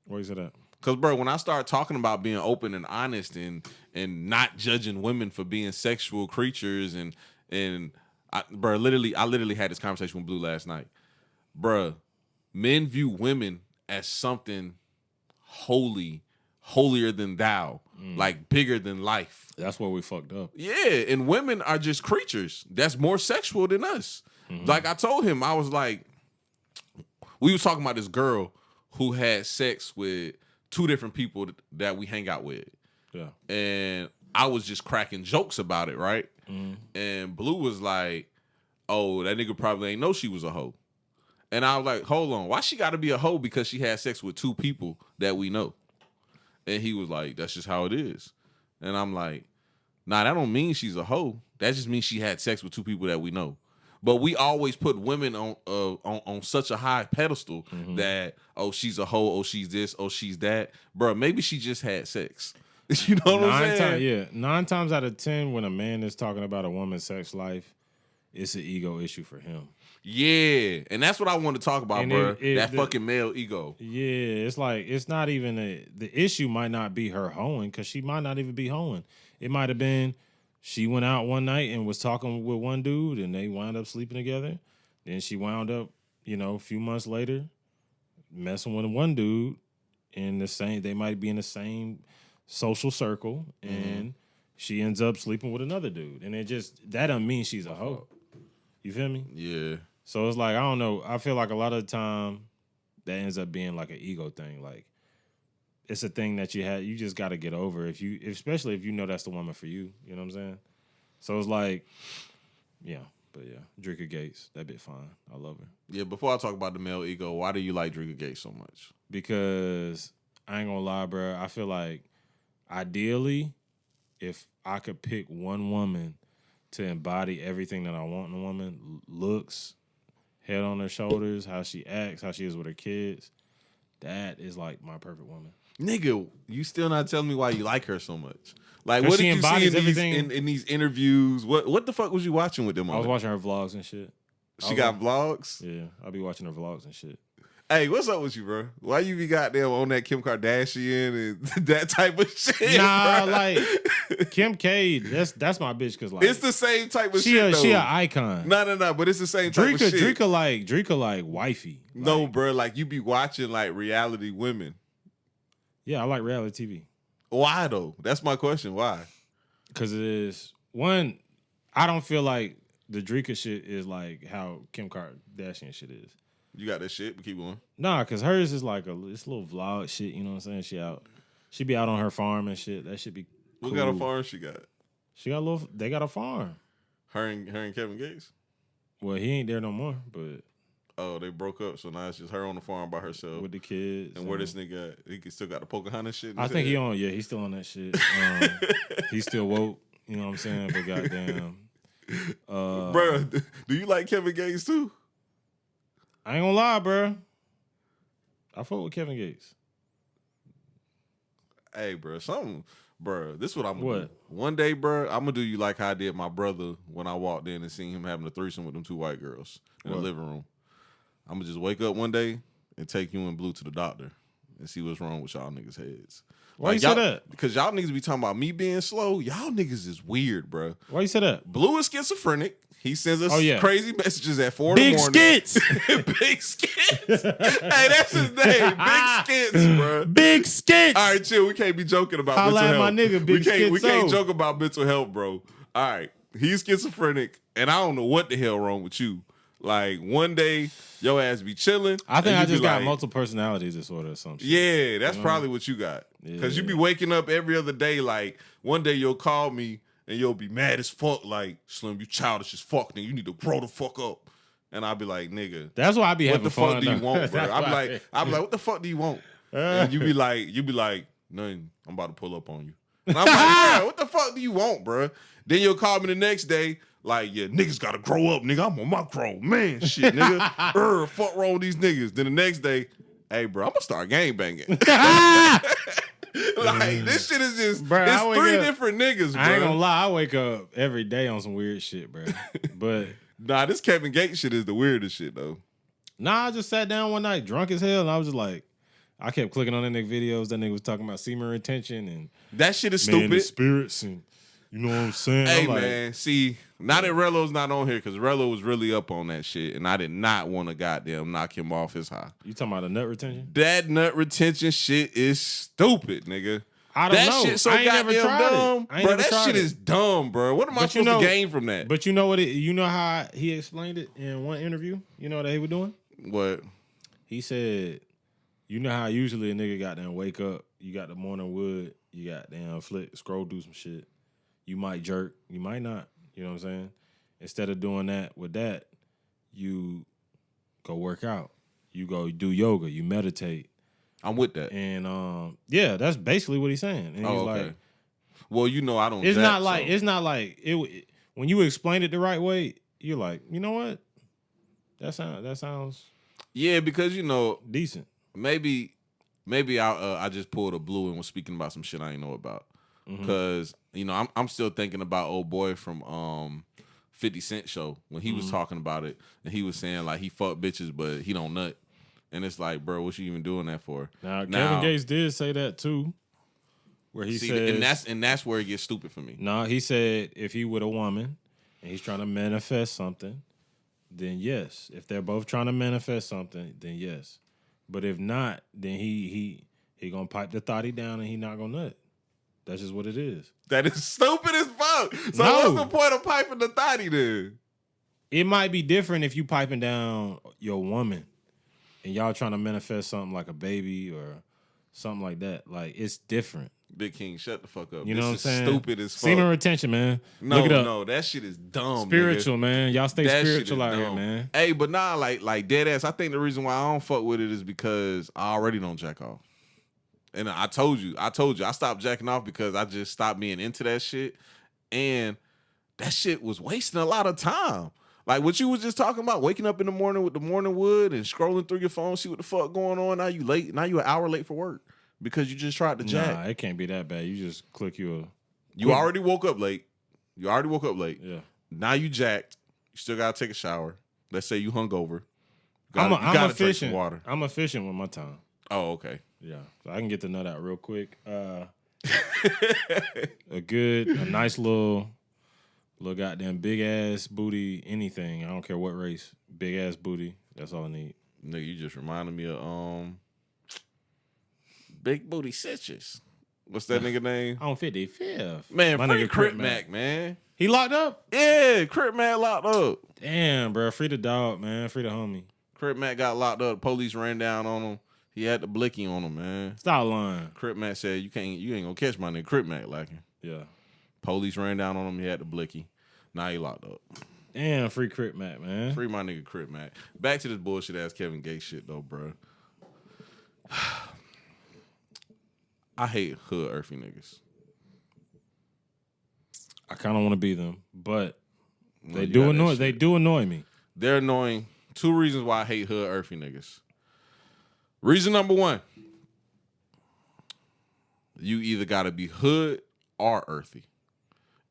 Where is it at? Because, bro, when I start talking about being open and honest and not judging women for being sexual creatures and I literally had this conversation with Blue last night. Bruh, men view women as something holier than thou, like bigger than life. That's where we fucked up. Yeah, and women are just creatures that's more sexual than us. Like I told him, I was like, we was talking about this girl who had sex with 2 different people that we hang out with. Yeah. And I was just cracking jokes about it, right? And Blue was like, oh, that nigga probably ain't know she was a hoe. And I was like, hold on, why she gotta be a hoe because she had sex with 2 people that we know? And he was like, that's just how it is. And I'm like, nah, that don't mean she's a hoe. That just means she had sex with 2 people that we know. But we always put women on such a high pedestal that, oh, she's a hoe, oh, she's this, oh, she's that. Bro, maybe she just had sex. You know what I'm saying? 9 times out of 10, when a man is talking about a woman's sex life, it's an ego issue for him. Yeah, and that's what I want to talk about, bro. Fucking male ego. Yeah, it's like, it's not even the issue might not be her hoeing, because she might not even be hoeing. It might have been she went out one night and was talking with one dude and they wound up sleeping together. Then she wound up, a few months later messing with one dude they might be in the same social circle, and she ends up sleeping with another dude. And that doesn't mean she's a hoe. You feel me? Yeah. So it's like, I don't know. I feel like a lot of the time that ends up being like an ego thing. Like, it's a thing that you just got to get over especially if you know that's the woman for you. You know what I'm saying? So it's like, yeah. But yeah, Drika Gates, that bit fine. I love her. Yeah, before I talk about the male ego, why do you like Drika Gates so much? Because I ain't gonna lie, bro. I feel like ideally, if I could pick one woman to embody everything that I want in a woman, looks, head on her shoulders, how she acts, how she is with her kids, that is like my perfect woman. Nigga, you still not telling me why you like her so much. Like, what did you see in these interviews? What the fuck was you watching with them on? I was watching her vlogs and shit. She got vlogs? Yeah, I'll be watching her vlogs and shit. Hey, what's up with you, bro? Why you be goddamn on that Kim Kardashian and that type of shit? Nah, bro? Like Kim K, that's my bitch. Cause like it's the same type of shit. Though. She an icon. No, but it's the same type of shit. Drika like wifey. No, like, bro, like you be watching like reality women. Yeah, I like reality TV. Why though? That's my question. Why? Because it is one. I don't feel like the Drika shit is like how Kim Kardashian shit is. You got that shit, but keep going. Nah, because hers is like it's a little vlog shit, you know what I'm saying? She be out on her farm and shit. That should be cool. What kind of farm she got? They got a farm. Her and Kevin Gates? Well, he ain't there no more, but. Oh, they broke up, so now it's just her on the farm by herself. With the kids. And where this nigga at? He still got the Pocahontas shit? I think he's still on that shit. He's still woke, you know what I'm saying? But goddamn. Bro, do you like Kevin Gates too? I ain't gonna lie, bro. I fuck with Kevin Gates. Hey, bro, this is what I'm gonna do. One day, bro, I'm gonna do you like how I did my brother when I walked in and seen him having a threesome with them 2 white girls in the living room. I'm gonna just wake up one day and take you and Blue to the doctor and see what's wrong with y'all niggas' heads. Why you say that? Because y'all niggas be talking about me being slow. Y'all niggas is weird, bro. Why you say that? Blue is schizophrenic. He sends us crazy messages at 4 in the morning. Big Skits. Big Skits. Hey, that's his name. Big Skits, bro. Big Skits. All right, chill. We can't be joking about Holla mental at health. my nigga, Big Skits. We can't joke about mental health, bro. All right. He's schizophrenic, and I don't know what the hell wrong with you. Like, one day, your ass be chilling. I think I just got multiple personality disorder or something. Yeah, that's probably what you got. Because you be waking up every other day. Like, one day you'll call me, and you'll be mad as fuck. Like, Slim, you childish as fuck, nigga. You need to grow the fuck up. And I'll be like, nigga. That's why I be having fun. What the fuck do you want, bro? I'll be like, what the fuck do you want? And you be like, nothing. I'm about to pull up on you. And I'm like, bro, what the fuck do you want, bro? Then you'll call me the next day. Like, yeah, niggas gotta grow up, nigga. I'm on my grown man shit, nigga. Fuck wrong with these niggas. Then the next day, hey, bro, I'm gonna start gangbanging. Like, this shit is just, bro, it's 3 different niggas, bro. I ain't gonna lie, I wake up every day on some weird shit, bro. But nah, this Kevin Gates shit is the weirdest shit, though. Nah, I just sat down one night drunk as hell, and I was just like, I kept clicking on that nigga videos. That nigga was talking about semen retention and that shit is stupid. The spirits and you know what I'm saying? Hey, man, see, now that Rello's not on here, because Rello was really up on that shit, and I did not want to goddamn knock him off his high. You talking about the nut retention? That nut retention shit is stupid, nigga. I don't know. Shit so I ain't never goddamn tried dumb, it. bro. That shit is dumb, bro. What am I supposed to gain from that? But you know what? You know how he explained it in one interview. You know what he was doing? What? He said, you know how usually a nigga goddamn wake up, you got the morning wood, you got damn scroll through some shit. You might jerk, you might not. You know what I'm saying? Instead of doing that with that, you go work out. You go do yoga. You meditate. I'm with that. And yeah, that's basically what he's saying. And he's okay. like, well, you know, I don't. It's not like it. When you explain it the right way, you're like, you know what? That sounds. Yeah, because you know, decent. Maybe I just pulled a blue and was speaking about some shit I ain't know about. Because you know, I'm still thinking about old boy from 50 Cent show when he was talking about it, and he was saying like he fuck bitches but he don't nut. And it's like, bro, what you even doing that for? Now Kevin Gates did say that too, where he said, and that's where it gets stupid for me. No, he said if he with a woman and he's trying to manifest something, then yes. If they're both trying to manifest something, then yes. But if not, then he gonna pipe the thotty down and he not gonna nut. That's just what it is. That is stupid as fuck. So what's the point of piping the thotty then? It might be different if you piping down your woman and y'all trying to manifest something like a baby or something like that. Like, it's different. Big King, shut the fuck up. You know what I'm saying? Stupid as fuck. Semen retention, man. No, look it up. No, that shit is dumb. Spiritual, nigga. Man. Y'all stay that spiritual out here, man. Hey, but nah, like dead ass. I think the reason why I don't fuck with it is because I already don't jack off. And I told you, I stopped jacking off because I just stopped being into that shit. And that shit was wasting a lot of time. Like what you was just talking about, waking up in the morning with the morning wood and scrolling through your phone, see what the fuck going on. Now you late. Now you an hour late for work because you just tried to jack. Nah, it can't be that bad. You just click your. You already woke up late. Yeah. Now you jacked. You still gotta take a shower. Let's say you hungover. I'm efficient. Drink some water. I'm efficient with my time. Oh, okay. Yeah, so I can get the nut out real quick. A nice little goddamn big ass booty, anything. I don't care what race. Big ass booty. That's all I need. Nigga, you just reminded me of Big Booty Citrus. What's that nigga name? On 55th. Man, my free nigga Crip Mac, man. He locked up? Yeah, Crip Mac locked up. Damn, bro. Free the dog, man. Free the homie. Crip Mac got locked up. Police ran down on him. He had the blicky on him, man. Stop lying. Crip Mac said, you ain't gonna catch my nigga Crip Mac lacking. Yeah. Police ran down on him. He had the blicky. Now he locked up. Damn, free Crip Mac, man. Free my nigga Crip Mac. Back to this bullshit ass Kevin Gates shit though, bro. I hate hood earthy niggas. I kind of want to be them, but they do annoy me. They're annoying. Two reasons why I hate hood earthy niggas. Reason number one, you either gotta be hood or earthy.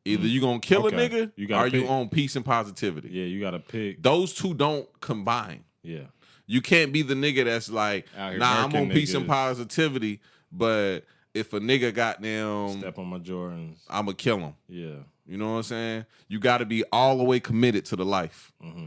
Either you gonna kill a nigga or you on peace and positivity. Yeah, you gotta pick. Those two don't combine. Yeah. You can't be the nigga that's like, nah, I'm on peace and positivity, but if a nigga goddamn step on my Jordans, I'ma kill him. Yeah. You know what I'm saying? You gotta be all the way committed to the life. Mm-hmm.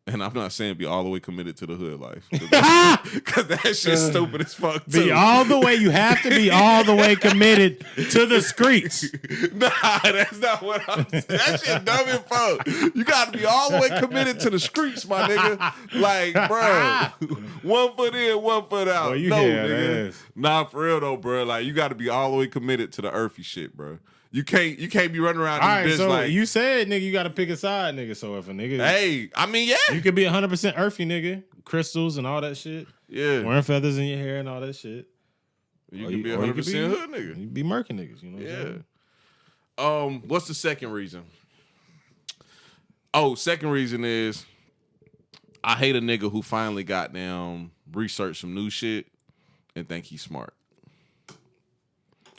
And I'm not saying be all the way committed to the hood life. Because that shit's stupid as fuck, too. Be all the way, you have to be all the way committed to the streets. Nah, that's not what I'm saying. That shit dumb as fuck. You got to be all the way committed to the streets, my nigga. Like, bro, 1 foot in, 1 foot out. Boy, no, nigga. Nah, for real, though, bro. Like, you got to be all the way committed to the earthy shit, bro. You can't be running around this bitch so like... you said, nigga, you got to pick a side, nigga. So if a nigga... Hey, I mean, yeah. You could be 100% earthy, nigga. Crystals and all that shit. Yeah. Wearing feathers in your hair and all that shit. You can be 100% hood nigga. You be murking niggas, you know what I'm saying? What's the second reason? Oh, second reason is I hate a nigga who finally got down, researched some new shit and think he's smart.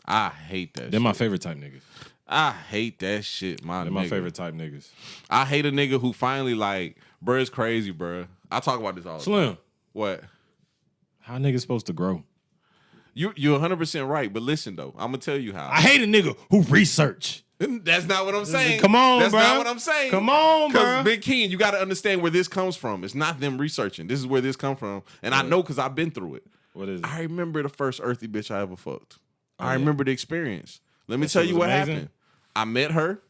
I hate that shit. They're my favorite type niggas. I hate that shit, my nigga. They're my favorite type niggas. I hate a nigga who finally like, bruh, it's crazy, bruh. I talk about this all the time. Slim. What? How niggas supposed to grow? You're 100% right, but listen, though. I'm going to tell you how. I hate a nigga who research. That's not what I'm saying. Come on, That's bro. not what I'm saying. Come on, bro. Because Big King, you got to understand where this comes from. It's not them researching. This is where this comes from. And I know because I've been through it. What is it? I remember the first earthy bitch I ever fucked. I remember the experience. Let me tell you what happened. I met her,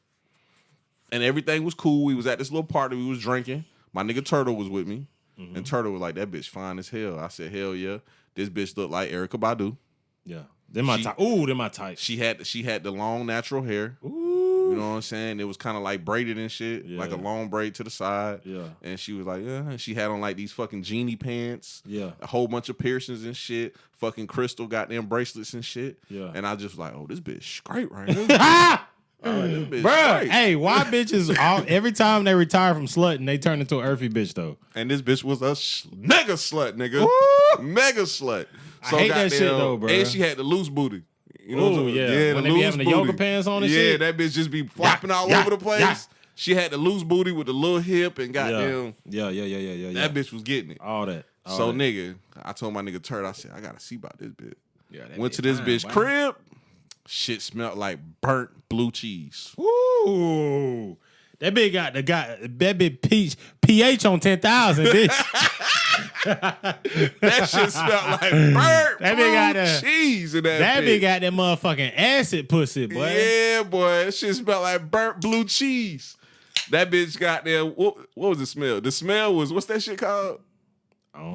and everything was cool. We was at this little party. We was drinking. My nigga Turtle was with me, and Turtle was like, that bitch fine as hell. I said, hell yeah. This bitch looked like Erykah Badu. Yeah. They're my type. Ooh, they're my type. She had the long natural hair. Ooh. You know what I'm saying? It was kind of like braided and shit, like a long braid to the side. Yeah. And she was like, yeah. And she had on like these fucking genie pants. Yeah. A whole bunch of piercings and shit. Fucking crystal goddamn bracelets and shit. Yeah. And I just like, oh, this bitch straight right here. Bruh, hey, why bitches every time they retire from slutting, they turn into an earthy bitch though? And this bitch was a mega slut, nigga. Woo! Mega slut. So I hate that shit though, bro. And she had the loose booty. You know what I'm saying? Yeah, when they be having the yoga pants on and shit. Yeah, that bitch just be flopping all over the place. Yeah. She had the loose booty with the little hip and goddamn. Yeah. That bitch was getting it. All that. Nigga, I told my nigga Turd, I said, I gotta see about this bitch. Yeah, went to this bitch crib. Shit smelled like burnt blue cheese. Ooh. That bitch got that bitch pH on 10,000, bitch. That shit smelled like burnt blue cheese in that bitch. Bitch got that motherfucking acid pussy, boy. Yeah, boy. That shit smelled like burnt blue cheese. That bitch got there. What was the smell? The smell was, what's that shit called?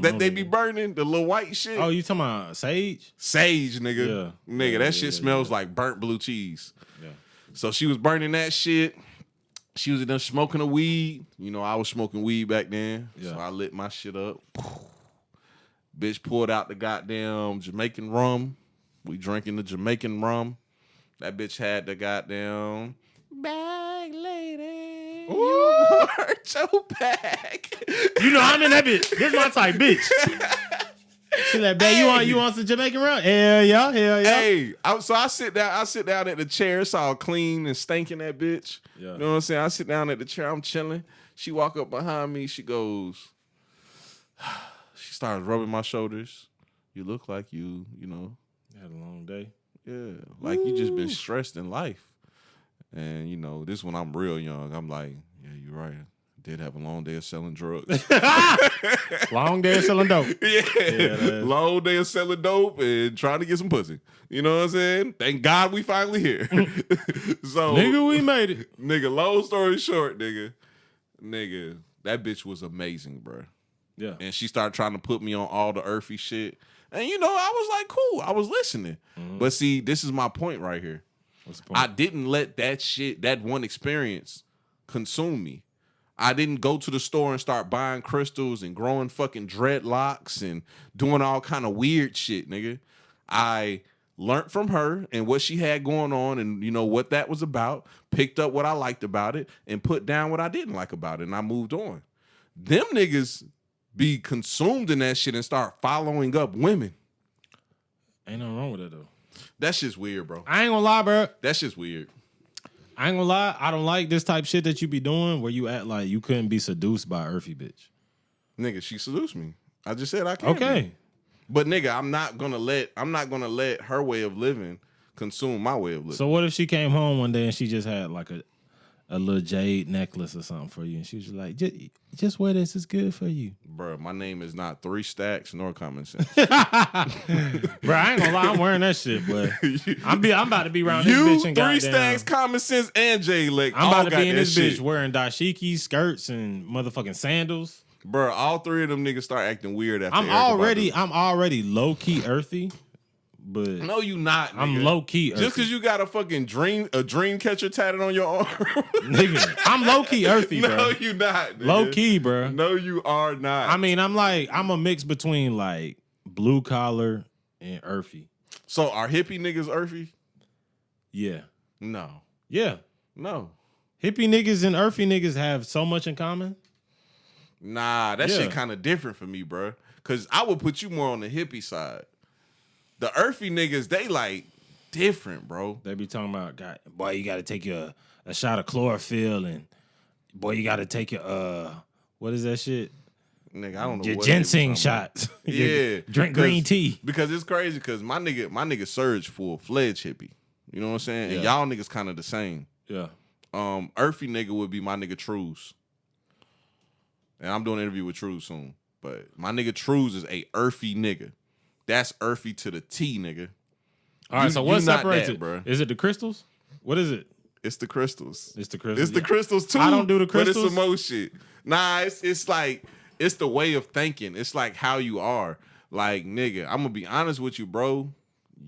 That they be burning? The little white shit? Oh, you talking about sage? Sage, nigga. Yeah. Nigga, that shit smells like burnt blue cheese. Yeah. So she was burning that shit. She was in there smoking a weed. You know, I was smoking weed back then. Yeah. So I lit my shit up. Bitch pulled out the goddamn Jamaican rum. We drinking the Jamaican rum. That bitch had the goddamn bag lady. Ooh. You hurt your back. You know I'm in that bitch. This my type, bitch. She like, babe, you want some Jamaican rum? Hell yeah. Hey, so I sit down at the chair. It's all clean and stinking that bitch. Yeah. You know what I'm saying? I sit down at the chair. I'm chilling. She walk up behind me. She goes. She starts rubbing my shoulders. You look like you know. You had a long day. Yeah, like you just been stressed in life. And you know, this when I'm real young. I'm like, yeah, you're right. Did have a long day of selling drugs. Long day of selling dope. Yeah, long day of selling dope and trying to get some pussy. You know what I'm saying? Thank God we finally here. So, nigga, we made it. Nigga, long story short, nigga, that bitch was amazing, bro. Yeah. And she started trying to put me on all the earthy shit. And you know, I was like, cool. I was listening. Mm-hmm. But see, this is my point right here. What's the point? I didn't let that one experience consume me. I didn't go to the store and start buying crystals and growing fucking dreadlocks and doing all kind of weird shit, nigga. I learned from her and what she had going on and, you know, what that was about, picked up what I liked about it, and put down what I didn't like about it, and I moved on. Them niggas be consumed in that shit and start following up women. Ain't nothing wrong with that, though. That shit's weird, bro. I ain't gonna lie, bro. That shit's weird. I ain't gonna lie, I don't like this type shit that you be doing where you act like you couldn't be seduced by an earthy bitch. Nigga, she seduced me. I just said I can't. Okay. Be. But nigga, I'm not gonna let her way of living consume my way of living. So what if she came home one day and she just had like a little jade necklace or something for you, and she was like, just wear this, it's good for you. Bruh, my name is not 3 Stacks nor Common Sense. Bruh, I ain't gonna lie, I'm wearing that shit, but I'm about to be around this bitch and 3 Stacks, Common Sense, and J Lick. I'm about to be in this bitch wearing dashiki skirts and motherfucking sandals. Bruh, all 3 of them niggas start acting weird after I'm already low key earthy. But no, you not. Nigga. I'm low key earthy. Just because you got a fucking dream catcher tatted on your arm, nigga. I'm low key earthy, bro. No, you not. Nigga. Low key, bro. No, you are not. I mean, I'm a mix between like blue collar and earthy. So are hippie niggas earthy? Yeah. No. Yeah. No. Hippie niggas and earthy niggas have so much in common. Nah, that shit kind of different for me, bro. Because I would put you more on the hippie side. The earthy niggas, they like different, bro. They be talking about, God, boy, you got to take a shot of chlorophyll, and boy, you got to take your what is that shit? Nigga, I don't know. Your what ginseng shots. Yeah, drink green tea. Because it's crazy. Because my nigga Surge full-fledged hippie. You know what I'm saying? Yeah. And y'all niggas kind of the same. Yeah. Earthy nigga would be my nigga Trues. And I'm doing an interview with Trues soon. But my nigga Trues is a earthy nigga. That's earthy to the T, nigga. All right, so what separates that, it? bro? Is it the crystals? What is it? It's the crystals. It's the crystals. It's the crystals too. I don't do the crystals. But it's some more shit. Nah, it's like it's the way of thinking. It's like how you are. Like, nigga, I'm gonna be honest with you, bro.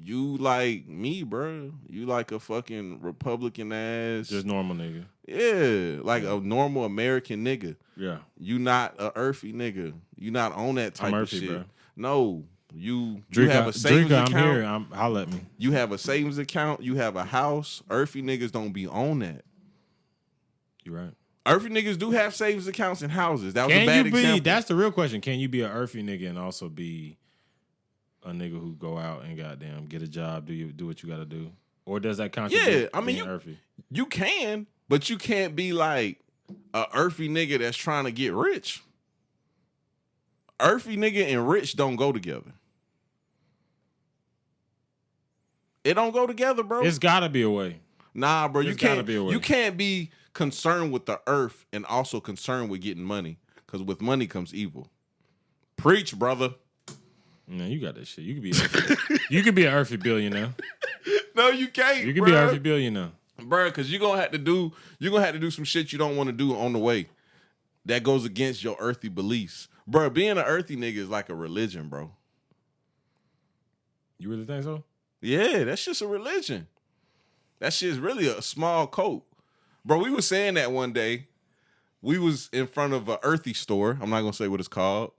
You like me, bro. You like a fucking Republican ass. Just normal nigga. Yeah, like a normal American nigga. Yeah. You not a earthy nigga. You not on that type earthy, of shit. bro. You Drinker, have a savings account. I'm here. Holla at me. You have a savings account. You have a house. Earthy niggas don't be on that. You right. Earthy niggas do have savings accounts and houses. That was Can a bad you be? example. That's the real question. Can you be an earthy nigga and also be a nigga who go out and goddamn get a job, do what you got to do, or does that contribute? Yeah, I mean, earthy? You can, but you can't be like a earthy nigga that's trying to get rich. Earthy nigga and rich don't go together. It don't go together, bro. It's got to be a way. Nah, bro, you gotta be a way. You can't be concerned with the earth and also concerned with getting money, because with money comes evil. Preach, brother. Man, you got that shit. You could be you could be an earthy billionaire. No, you can't. You could bruh. be an earthy billionaire, bro. Because you're gonna have to do some shit you don't want to do on the way. That goes against your earthy beliefs, bro. Being an earthy nigga is like a religion, bro. You really think so? Yeah, that's just a religion. That shit's really a small cult, bro. We was saying that one day. We was in front of an earthy store. I'm not gonna say what it's called,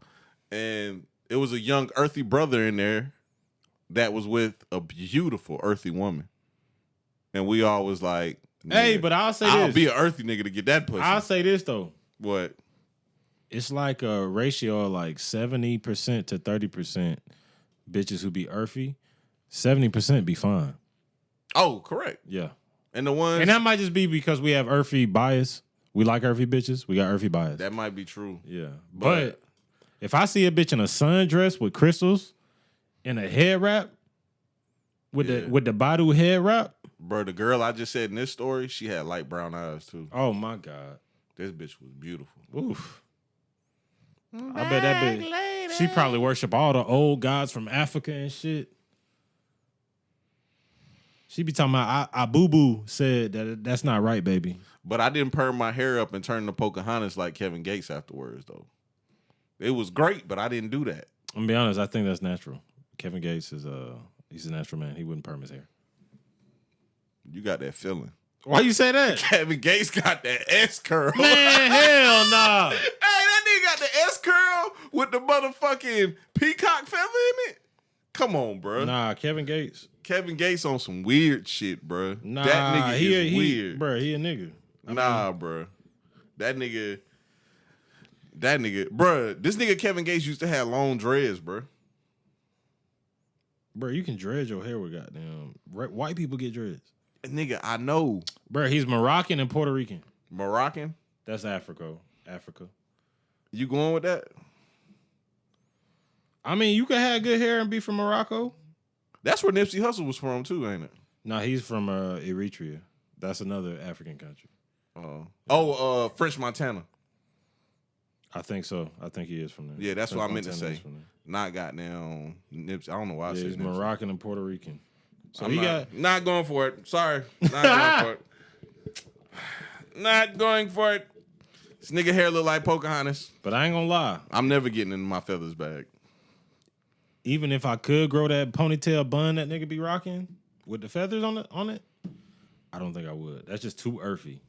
and it was a young earthy brother in there that was with a beautiful earthy woman. And we all was like, hey, but I'll say I'll this. be an earthy nigga to get that pussy. I'll say this, though. What? It's like a ratio of like 70% to 30% bitches who be earthy. 70% be fine. Oh, correct. Yeah. And the ones... And that might just be because we have earthy bias. We like earthy bitches. We got earthy bias. That might be true. Yeah. But if I see a bitch in a sundress with crystals and a head wrap, with the Badu head wrap. Bro, the girl I just said in this story, she had light brown eyes too. Oh my God. This bitch was beautiful. Oof. I bet that bitch, she probably worship all the old gods from Africa and shit. She be talking about, Abubu said that's not right, baby. But I didn't perm my hair up and turn to Pocahontas like Kevin Gates afterwards, though. It was great, but I didn't do that. I'm gonna be honest, I think that's natural. Kevin Gates is he's a natural man. He wouldn't perm his hair. You got that feeling. Why you say that? Kevin Gates got that S curl. Man, hell nah. Hey, that nigga got the S curl with the motherfucking peacock feather in it. Come on, bro. Nah, Kevin Gates. Kevin Gates on some weird shit, bro. Nah, that nigga is weird. Bro, he a nigga. Bro. That nigga, bro. This nigga Kevin Gates used to have long dreads, bro. Bro, you can dread your hair with goddamn white people get dreads. Nigga, I know. Bro, he's Moroccan and Puerto Rican. Moroccan? That's Africa. You going with that? I mean, you can have good hair and be from Morocco. That's where Nipsey Hussle was from too, ain't it? Nah, he's from Eritrea. That's another African country. French Montana. I think so. I think he is from there. Yeah, that's French what I meant to Montana say. Not goddamn Nipsey. I don't know why I said he's Nipsey. Moroccan and Puerto Rican. So not going for it. Sorry. Not going for it. Not going for it. This nigga hair look like Pocahontas. But I ain't gonna lie. I'm never getting in my feathers bag. Even if I could grow that ponytail bun that nigga be rocking with the feathers on it, I don't think I would. That's just too earthy.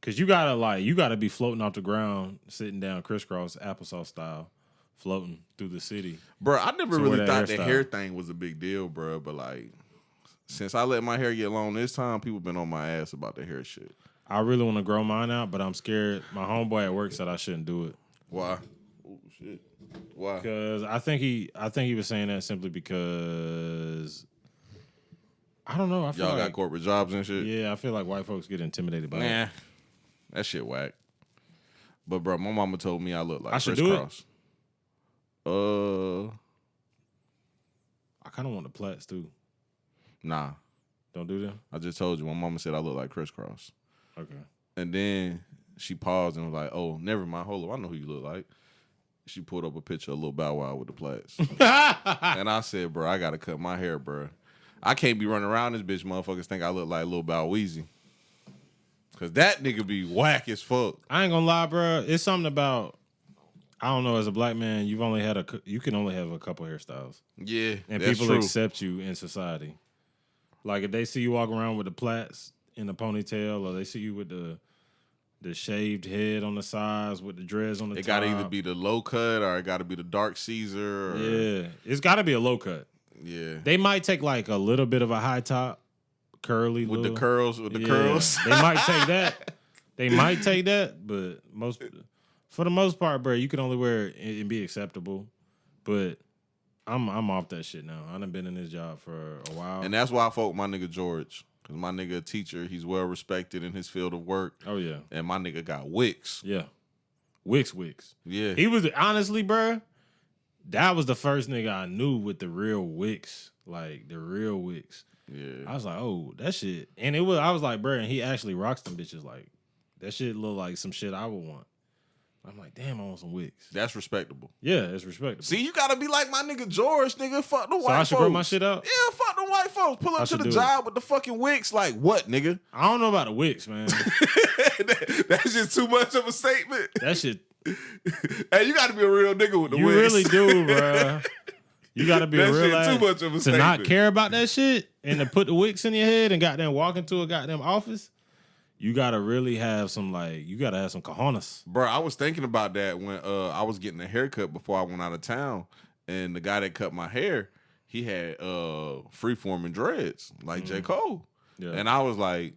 Cause you gotta be floating off the ground, sitting down crisscross applesauce style, floating through the city. Bro, I never really thought the hairstyle. hair thing was a big deal, bro. But like, since I let my hair get long this time, people been on my ass about the hair shit. I really want to grow mine out, but I'm scared. My homeboy at work said I shouldn't do it. Why? Oh shit. Why? Because I think he was saying that simply because I don't know. I feel Y'all like, got corporate jobs and shit? Yeah, I feel like white folks get intimidated by Nah. it. That shit whack. But bro, my mama told me I look like I should crisscross. I kind of want the plaits too. Nah. Don't do them? I just told you. My mama said I look like crisscross. Okay. And then she paused and was like, "Oh, never mind. Hold up. I know who you look like." She pulled up a picture of Lil Bow Wow with the plaits. And I said, "Bro, I gotta cut my hair, bro." I can't be running around this bitch. Motherfuckers think I look like Lil Bow Weezy. Cause that nigga be whack as fuck. I ain't gonna lie, bro. It's something about, I don't know, as a black man, you can only have a couple hairstyles. Yeah, and that's people true. accept you in society. Like if they see you walking around with the plaits in the ponytail, or they see you with the shaved head on the sides with the dreads on the top. It gotta either be the low cut or it gotta be the dark Caesar. Or, yeah, it's gotta be a low cut. Yeah, They might take like a little bit of a high top, curly with little, the curls. Curls. They might take that. They might take that, but for the most part, bro, you can only wear it and be acceptable. But I'm off that shit now. I done been in this job for a while, And that's why I fuck with my nigga George. Cause my nigga a teacher, he's well respected in his field of work. Oh yeah, And my nigga got wicks. yeah, Wicks. Yeah. He was honestly, bro. That was the first nigga I knew with the real wicks, like the real wicks. Yeah. I was like, oh, that shit, and it was. I was like, bro, and he actually rocks them bitches. Like that shit look like some shit I would want. I'm like, damn, I want some wicks. That's respectable. Yeah, it's respectable. See, you gotta be like my nigga George, nigga. Fuck the white folks. So I should grow my shit out? Yeah, fuck the white folks. Pull up to should the do job with the fucking wicks. Like what, nigga? I don't know about the wicks, man. That's just too much of a statement. That shit. Hey, you gotta be a real nigga with the You wicks. really do, bro. You gotta be That a real shit ass too much of a to statement. not care about that shit and to put the wicks in your head and goddamn walk into a goddamn office. You gotta really have some you gotta have some cojones. Bro, I was thinking about that when I was getting a haircut before I went out of town, and the guy that cut my hair, he had free-forming dreads like J. Cole. Yeah. And I was like,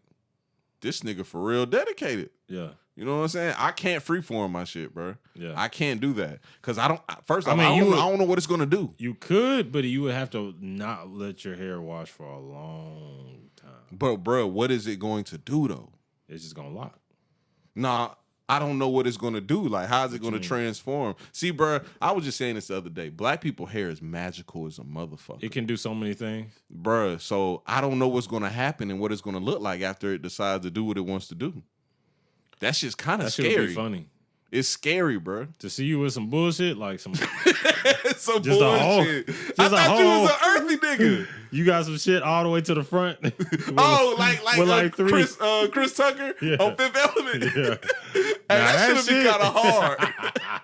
this nigga for real dedicated. Yeah. You know what I'm saying? I can't freeform my shit, bro. Yeah. I can't do that. Because I don't, first I off, mean, I don't know what it's going to do. You could, but you would have to not let your hair wash for a long time. But, bro, what is it going to do, though? It's just gonna lock. Nah, I don't know what it's going to do. Like, how is it going to transform? See, bro, I was just saying this the other day. Black people hair is magical as a motherfucker. It can do so many things. Bruh, so I don't know what's going to happen and what it's going to look like after it decides to do what it wants to do. That shit's kind of scary. That shit would be funny. It's scary, bro. To see you with some bullshit, like some Some Just a whole- bullshit. just I a thought you was whole- an earthy nigga. you got some shit all the way to the front. Oh, like three. Chris Tucker Yeah. on Fifth Element. Yeah. Hey, Nah, that that should be shit- kind of hard.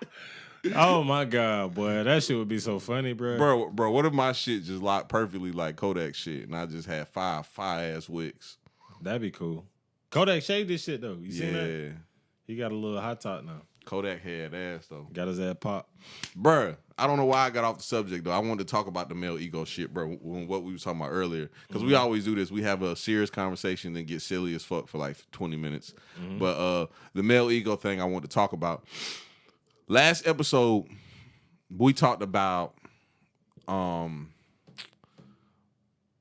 Oh my god, boy, that shit would be so funny, bro. Bro, what if my shit just locked perfectly like Kodak shit and I just had five ass wicks? That'd be cool. Kodak shaved this shit though. You seen that? Yeah. He got a little hot top now. Kodak had ass though. Got his ass pop. Bruh, I don't know why I got off the subject though. I wanted to talk about the male ego shit, bro. What we was talking about earlier, because we always do this. We have a serious conversation and get silly as fuck for like 20 minutes. But the male ego thing I want to talk about. Last episode, we talked about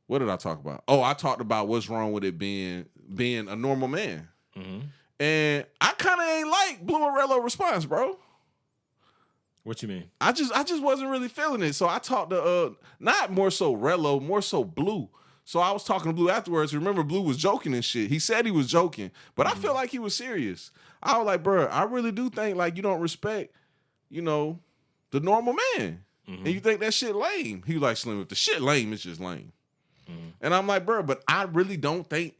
what did I talk about? Oh, I talked about what's wrong with it being a normal man. And I kind of ain't like Blue and Rello response, bro. What you mean? I just wasn't really feeling it. So I talked to not more so Rello, more so Blue. So I was talking to Blue afterwards. Remember, Blue was joking and shit. He said he was joking, but I feel like he was serious. I was like, bro, I really do think like you don't respect, you know, the normal man. And you think that shit lame. He was like, Slim, if the shit lame, it's just lame. And I'm like, bro, but I really don't think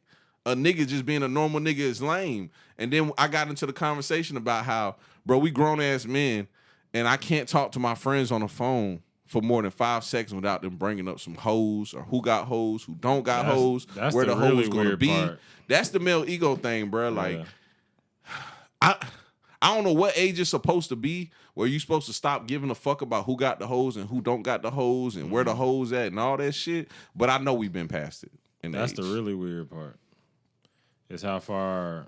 a nigga just being a normal nigga is lame. And then I got into the conversation about how, bro, we grown ass men, and I can't talk to my friends on the phone for more than 5 seconds without them bringing up some hoes or who got hoes, who don't got hoes, that's where the the really hoes gonna weird be. part. That's the male ego thing, bro. Like, Yeah. I don't know what age it's supposed to be where you supposed to stop giving a fuck about who got the hoes and who don't got the hoes and where the hoes at and all that shit. But I know we've been past it. That's the really weird part. Is how far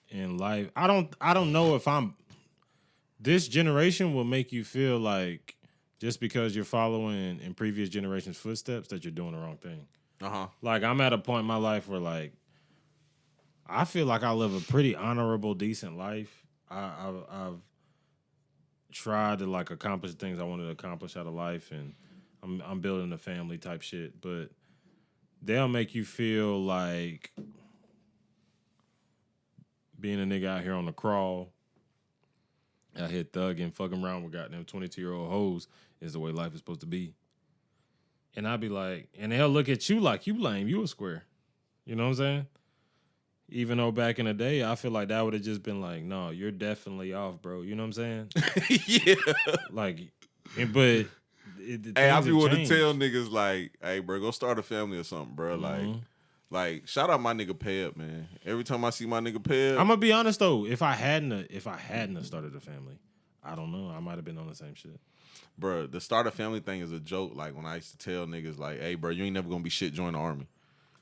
in life I don't know if this generation will make you feel like just because you're following in previous generations' footsteps that you're doing the wrong thing. Like I'm at a point in my life where like I feel like I live a pretty honorable, decent life. I've tried to like accomplish things I wanted to accomplish out of life, and I'm building a family type shit. But they'll make you feel like being a nigga out here on the crawl, out here thugging, fucking around with goddamn 22-year-old hoes is the way life is supposed to be. And I'd be like, and they'll look at you like you lame, you a square. You know what I'm saying? Even though back in the day, I feel like that would have just been like, no, you're definitely off, bro. You know what I'm saying? Yeah. Like, but hey, I be wanting to tell niggas like, hey, bro, go start a family or something, bro. Like, shout out my nigga Peb, man. Every time I see my nigga Peb, I'm gonna be honest though. If I hadn't started a family, I don't know. I might have been on the same shit. Bro, the start a family thing is a joke. Like when I used to tell niggas like, hey, bro, you ain't never gonna be shit, join the army.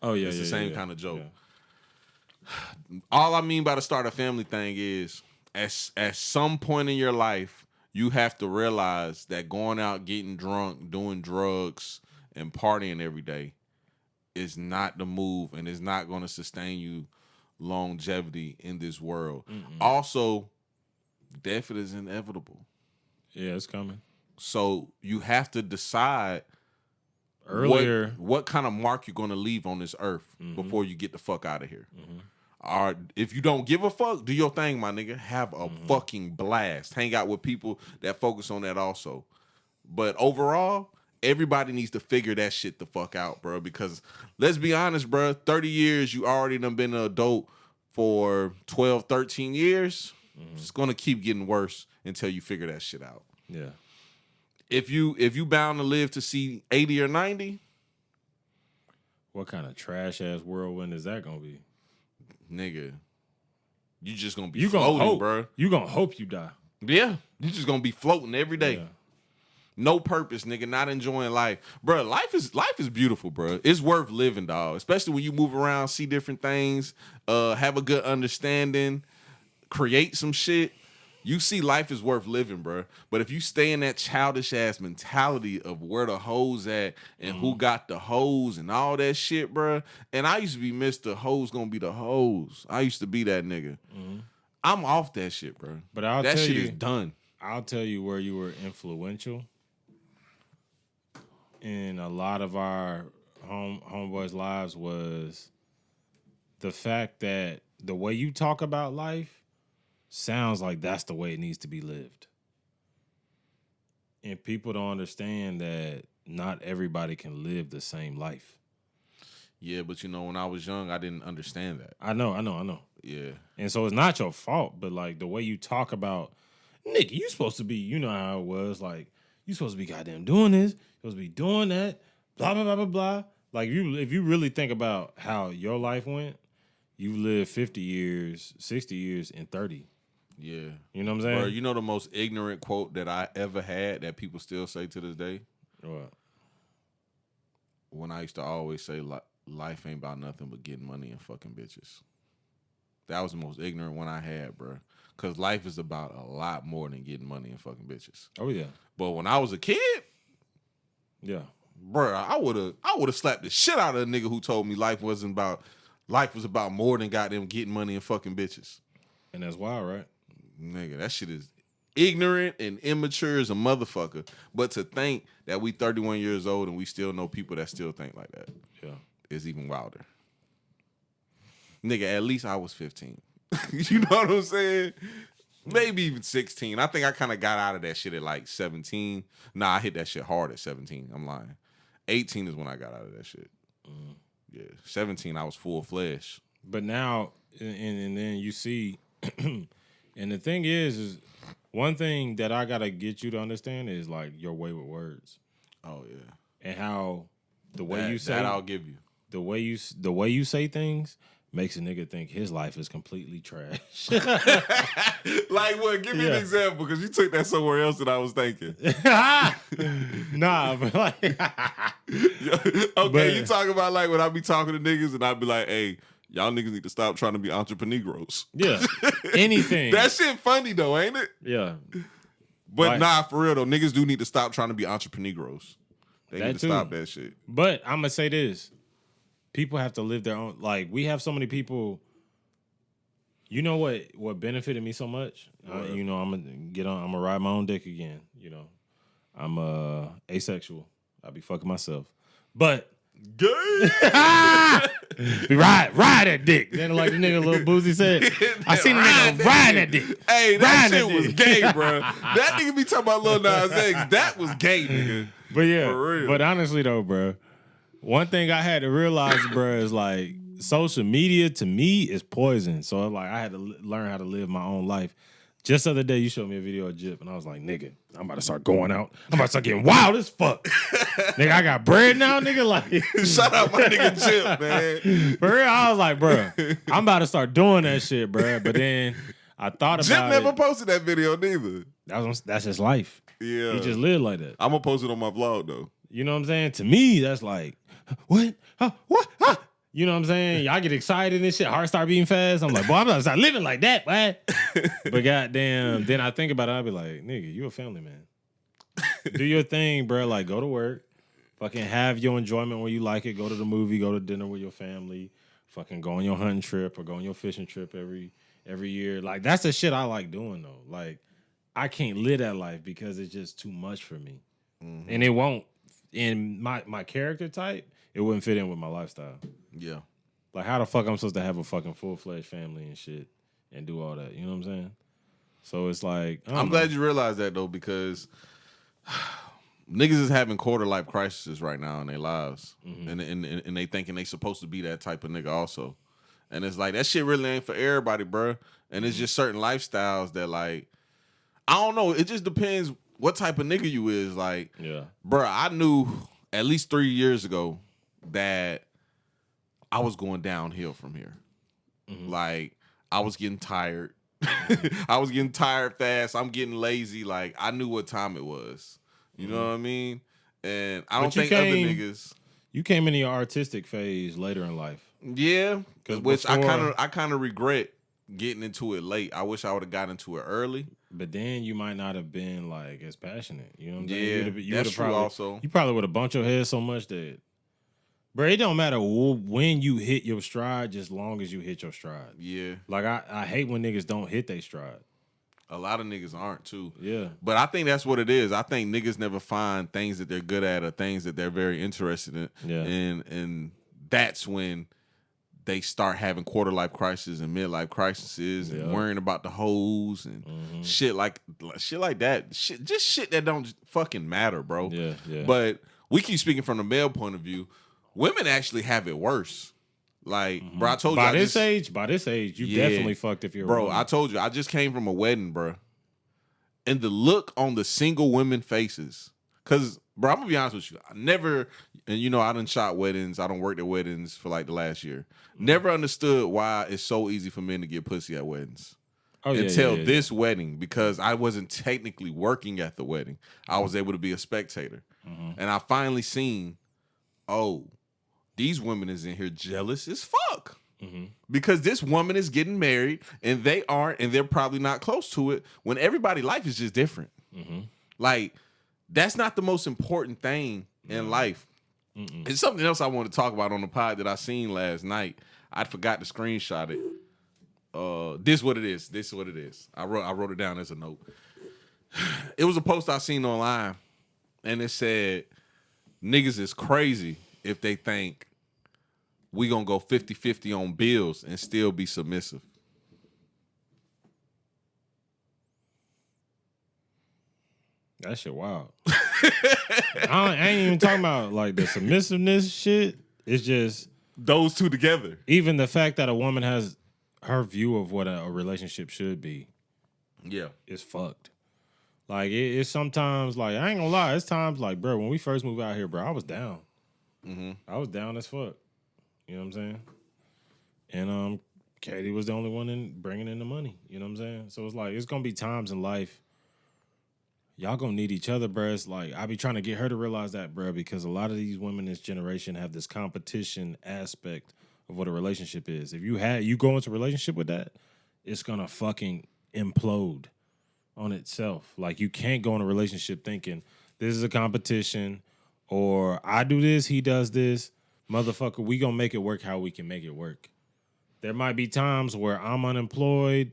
Oh yeah, it's the same kind of joke. Yeah. All I mean by the start a family thing is at some point in your life, you have to realize that going out, getting drunk, doing drugs, and partying every day is not the move and is not going to sustain you longevity in this world. Mm-mm. Also, death is inevitable. Yeah, it's coming. So you have to decide earlier what kind of mark you're going to leave on this earth before you get the fuck out of here. Or if you don't give a fuck, do your thing, my nigga. Have a fucking blast. Hang out with people that focus on that also. But overall, everybody needs to figure that shit the fuck out, bro. Because let's be honest, bro. 30 years, you already done been an adult for 12, 13 years. It's going to keep getting worse until you figure that shit out. Yeah. If you bound to live to see 80 or 90, what kind of trash ass whirlwind is that gonna be? Nigga, you just gonna be floating, bro. You gonna hope you die. Yeah. You just gonna be floating every day. Yeah. No purpose, nigga, not enjoying life. Bro, life is beautiful, bro. It's worth living, dog. Especially when you move around, see different things, have a good understanding, create some shit. You see life is worth living, bro. But if you stay in that childish ass mentality of where the hoes at and who got the hoes and all that shit, bro. And I used to be Mr. Hoes gonna be the hoes. I used to be that nigga. I'm off that shit, bro. But that shit is done. I'll tell you where you were influential in a lot of our homeboys' lives was the fact that the way you talk about life sounds like that's the way it needs to be lived. And people don't understand that not everybody can live the same life. Yeah, but you know, when I was young, I didn't understand that. I know. Yeah. And so it's not your fault, but like the way you talk about, nigga, you supposed to be, you know how it was, like, you supposed to be goddamn doing this, you supposed to be doing that, blah, blah, blah, blah, blah. Like, if you really think about how your life went, you lived 50 years, 60 years, and 30. Yeah. You know what I'm saying? Bro, you know the most ignorant quote that I ever had that people still say to this day? What? When I used to always say, life ain't about nothing but getting money and fucking bitches. That was the most ignorant one I had, bro. Because life is about a lot more than getting money and fucking bitches. Oh, yeah. But when I was a kid, yeah, bro, I would have slapped the shit out of a nigga who told me life was about more than goddamn getting money and fucking bitches. And that's wild, right? Nigga, that shit is ignorant and immature as a motherfucker. But to think that we 31 years old and we still know people that still think like that, is even wilder. Nigga, at least I was 15. You know what I'm saying? Maybe even 16. I think I kind of got out of that shit at like 17. Nah, I hit that shit hard at 17. I'm lying. 18 is when I got out of that shit. Yeah, 17, I was full-fledged. But now, and then you see... And the thing is one thing that I gotta get you to understand is like your way with words. Oh yeah, and how the way you say that I'll give you the way you say things makes a nigga think his life is completely trash. Like what? Give me an example because you took that somewhere else that I was thinking. Nah, but like, okay, you talk about like when I be talking to niggas and I be like, hey. Y'all niggas need to stop trying to be entrepreneurs. Yeah. Anything. That shit funny though, ain't it? Yeah. But nah, for real though, niggas do need to stop trying to be entrepreneurs. They need to stop that shit. But I'm gonna say this. People have to live their own, like, we have so many people. You know what benefited me so much? You know, I'm gonna ride my own dick again. You know. I'm asexual. I be fucking myself. But gay. Be ride that dick. Then like the nigga Lil Boozy said, I seen a nigga ride that dick. Hey, that shit was gay, bro. That nigga be talking about Lil Nas X. That was gay, nigga. But yeah, For real. but honestly though, bro, one thing I had to realize, bro, is like social media to me is poison. So like I had to learn how to live my own life. Just the other day, you showed me a video of Jip, and I was like, nigga, I'm about to start going out. I'm about to start getting wild as fuck. Nigga, I got bread now, nigga. Like, Shout out my nigga Chip, man. for real, I was like, bro, I'm about to start doing that shit, bro. But then I thought about Chip never it. posted that video neither. That's his life. Yeah. He just lived like that. I'm gonna post it on my vlog though. You know what I'm saying? To me, that's like, what? Huh? What? Huh? You know what I'm saying? Y'all get excited and shit. Heart start beating fast. I'm like, boy, I'm not start living like that, boy. But goddamn, then I think about it. I be like, nigga, you a family man. Do your thing, bro. Like, go to work. Fucking have your enjoyment when you like it. Go to the movie. Go to dinner with your family. Fucking go on your hunting trip or go on your fishing trip every year. Like, that's the shit I like doing, though. Like, I can't live that life because it's just too much for me. Mm-hmm. And it won't, in my character type, it wouldn't fit in with my lifestyle. Yeah. Like, how the fuck I'm supposed to have a fucking full-fledged family and shit and do all that? You know what I'm saying? So it's like, I'm glad you realized that, though, because niggas is having quarter-life crises right now in their lives. Mm-hmm. And they thinking they supposed to be that type of nigga also. And it's like, that shit really ain't for everybody, bro. And it's just certain lifestyles that, like, I don't know. It just depends what type of nigga you is. Like, yeah, bro, I knew at least 3 years ago that I was going downhill from here. Mm-hmm. Like, I was getting tired. I was getting tired fast. I'm getting lazy. Like, I knew what time it was. You know what I mean? And I don't think other niggas. You came into your artistic phase later in life. Yeah, which I kind of regret getting into it late. I wish I would have gotten into it early. But then you might not have been like as passionate. You know what I'm saying? Yeah, that's true. Also, you probably would have bumped your head so much that, bro, it don't matter when you hit your stride, just long as you hit your stride. Yeah. Like, I hate when niggas don't hit their stride. A lot of niggas aren't, too. Yeah. But I think that's what it is. I think niggas never find things that they're good at or things that they're very interested in. Yeah. And that's when they start having quarter-life crises and midlife crises and worrying about the hoes and shit like that. Shit that don't fucking matter, bro. Yeah, yeah. But we keep speaking from the male point of view. Women actually have it worse. Like, bro, I told you. By this age, you definitely fucked if you're bro, a woman. I told you. I just came from a wedding, bro. And the look on the single women faces. Because, bro, I'm going to be honest with you. I never, and you know, I done shot weddings. I done worked at weddings for like the last year. Never understood why it's so easy for men to get pussy at weddings. Until this wedding, because I wasn't technically working at the wedding. I was able to be a spectator. And I finally seen, these women is in here jealous as fuck. Because this woman is getting married and they aren't, and they're probably not close to it when everybody's life is just different. Like, that's not the most important thing in life. It's something else I want to talk about on the pod that I seen last night. I forgot to screenshot it. This what it is. I wrote it down as a note. It was a post I seen online, and it said, niggas is crazy if they think we gonna go 50-50 on bills and still be submissive. That shit wild. I ain't even talking about like the submissiveness shit. It's just those two together. Even the fact that a woman has her view of what a relationship should be. Yeah. It's fucked. Like, it's sometimes, like, I ain't gonna lie, it's times like, bro, when we first moved out here, bro, I was down. I was down as fuck. You know what I'm saying? And Katie was the only one bringing in the money. You know what I'm saying? So it's like, it's gonna be times in life y'all gonna need each other, bro. It's like, I be trying to get her to realize that, bro, because a lot of these women in this generation have this competition aspect of what a relationship is. If you go into a relationship with that, it's gonna fucking implode on itself. Like, you can't go in a relationship thinking this is a competition, or I do this, he does this. Motherfucker, we gonna make it work how we can make it work. There might be times where I'm unemployed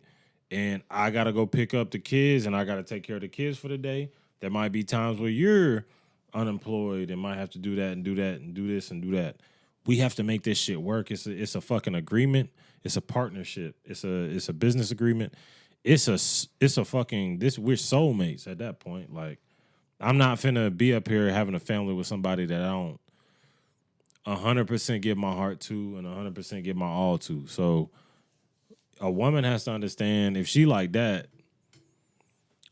and I got to go pick up the kids and I got to take care of the kids for the day. There might be times where you're unemployed and might have to do that and do that and do this and do that. We have to make this shit work. It's a fucking agreement. It's a partnership. It's a business agreement. We're soulmates at that point. Like, I'm not finna be up here having a family with somebody that I don't 100% give my heart to and 100% give my all to. So a woman has to understand if she like that,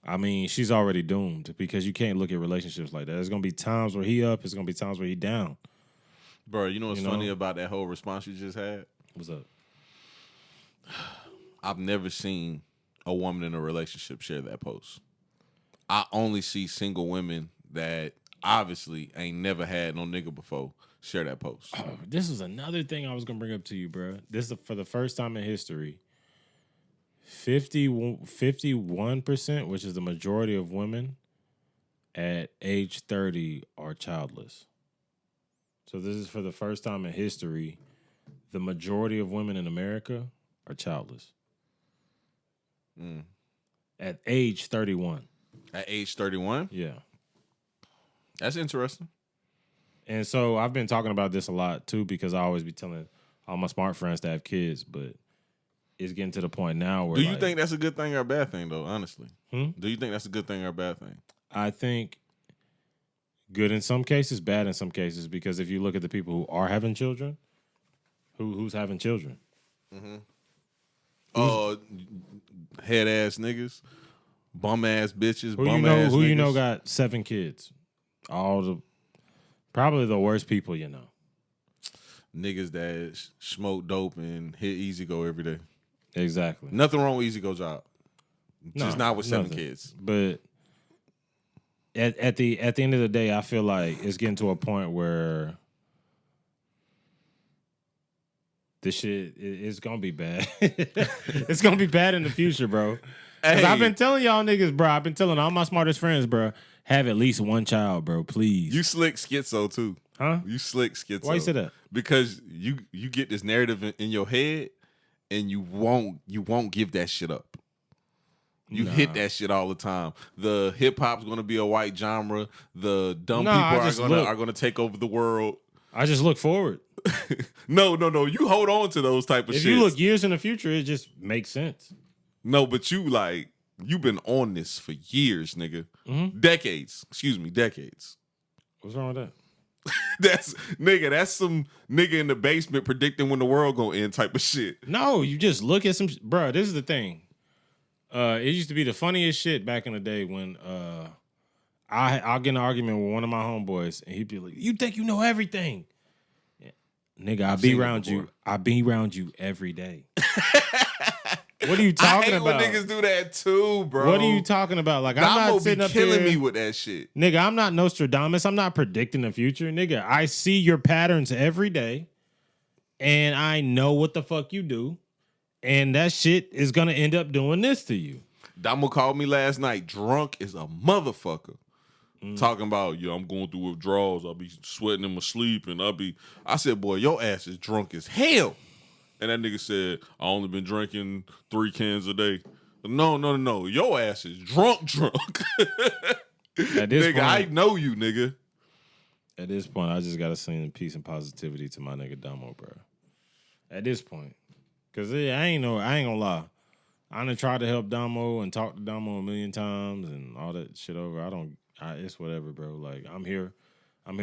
I mean, she's already doomed because you can't look at relationships like that. There's going to be times where he up. There's going to be times where he down. Bro, you know what's funny about that whole response you just had? What's up? I've never seen a woman in a relationship share that post. I only see single women that obviously ain't never had no nigga before share that post. Oh, this is another thing I was going to bring up to you, bro. This is for the first time in history. 51%, which is the majority of women at age 30 are childless. So this is for the first time in history. The majority of women in America are childless. At age 31. At age 31? Yeah. That's interesting. And so I've been talking about this a lot too because I always be telling all my smart friends to have kids, but it's getting to the point now where do you think that's a good thing or a bad thing though, honestly? Do you think that's a good thing or a bad thing? I think good in some cases, bad in some cases, because if you look at the people who are having children, who's having children? Head ass niggas, bum ass bitches, Who niggas. you know got 7 kids? Probably the worst people you know. Niggas that smoke dope and hit Easy Go every day. Exactly. Nothing wrong with Easy Go job. Just not with 7 nothing. kids. But at the end of the day, I feel like it's getting to a point where this shit is gonna be bad. It's gonna be bad in the future, bro. Because I've been telling y'all niggas, bro. I've been telling all my smartest friends, bro. Have at least one child, bro. Please. You slick schizo too. Huh? You slick schizo. Why you say that? Because you get this narrative in your head, and you won't give that shit up. You hit that shit all the time. The hip hop's gonna be a white genre. The dumb people are gonna take over the world. I just look forward. No. You hold on to those type of shit. If you look years in the future, it just makes sense. No, but you've been on this for years, nigga. Decades. Excuse me, decades. What's wrong with that? That's some nigga in the basement predicting when the world gonna end type of shit. No, you just look at some bro. This is the thing. It used to be the funniest shit back in the day when I'll get in an argument with one of my homeboys and he'd be like, "You think you know everything?" Yeah. Nigga, I be around you every day. What are you talking about? I hate when niggas do that too, bro. What are you talking about? Like, I'm not sitting up killing there, me with that shit. Nigga, I'm not Nostradamus. I'm not predicting the future. Nigga, I see your patterns every day and I know what the fuck you do. And that shit is gonna end up doing this to you. Damo called me last night, drunk as a motherfucker. Talking about, I'm going through withdrawals. I'll be sweating in my sleep and I said, boy, your ass is drunk as hell. And that nigga said, I only been drinking 3 cans a day. No. Your ass is drunk. At this nigga, point, I know you, nigga. At this point, I just gotta send peace and positivity to my nigga Damo, bro. At this point. Cause I ain't gonna lie. I done tried to help Damo and talk to Damo a million times and all that shit over. It's whatever, bro. Like, I'm here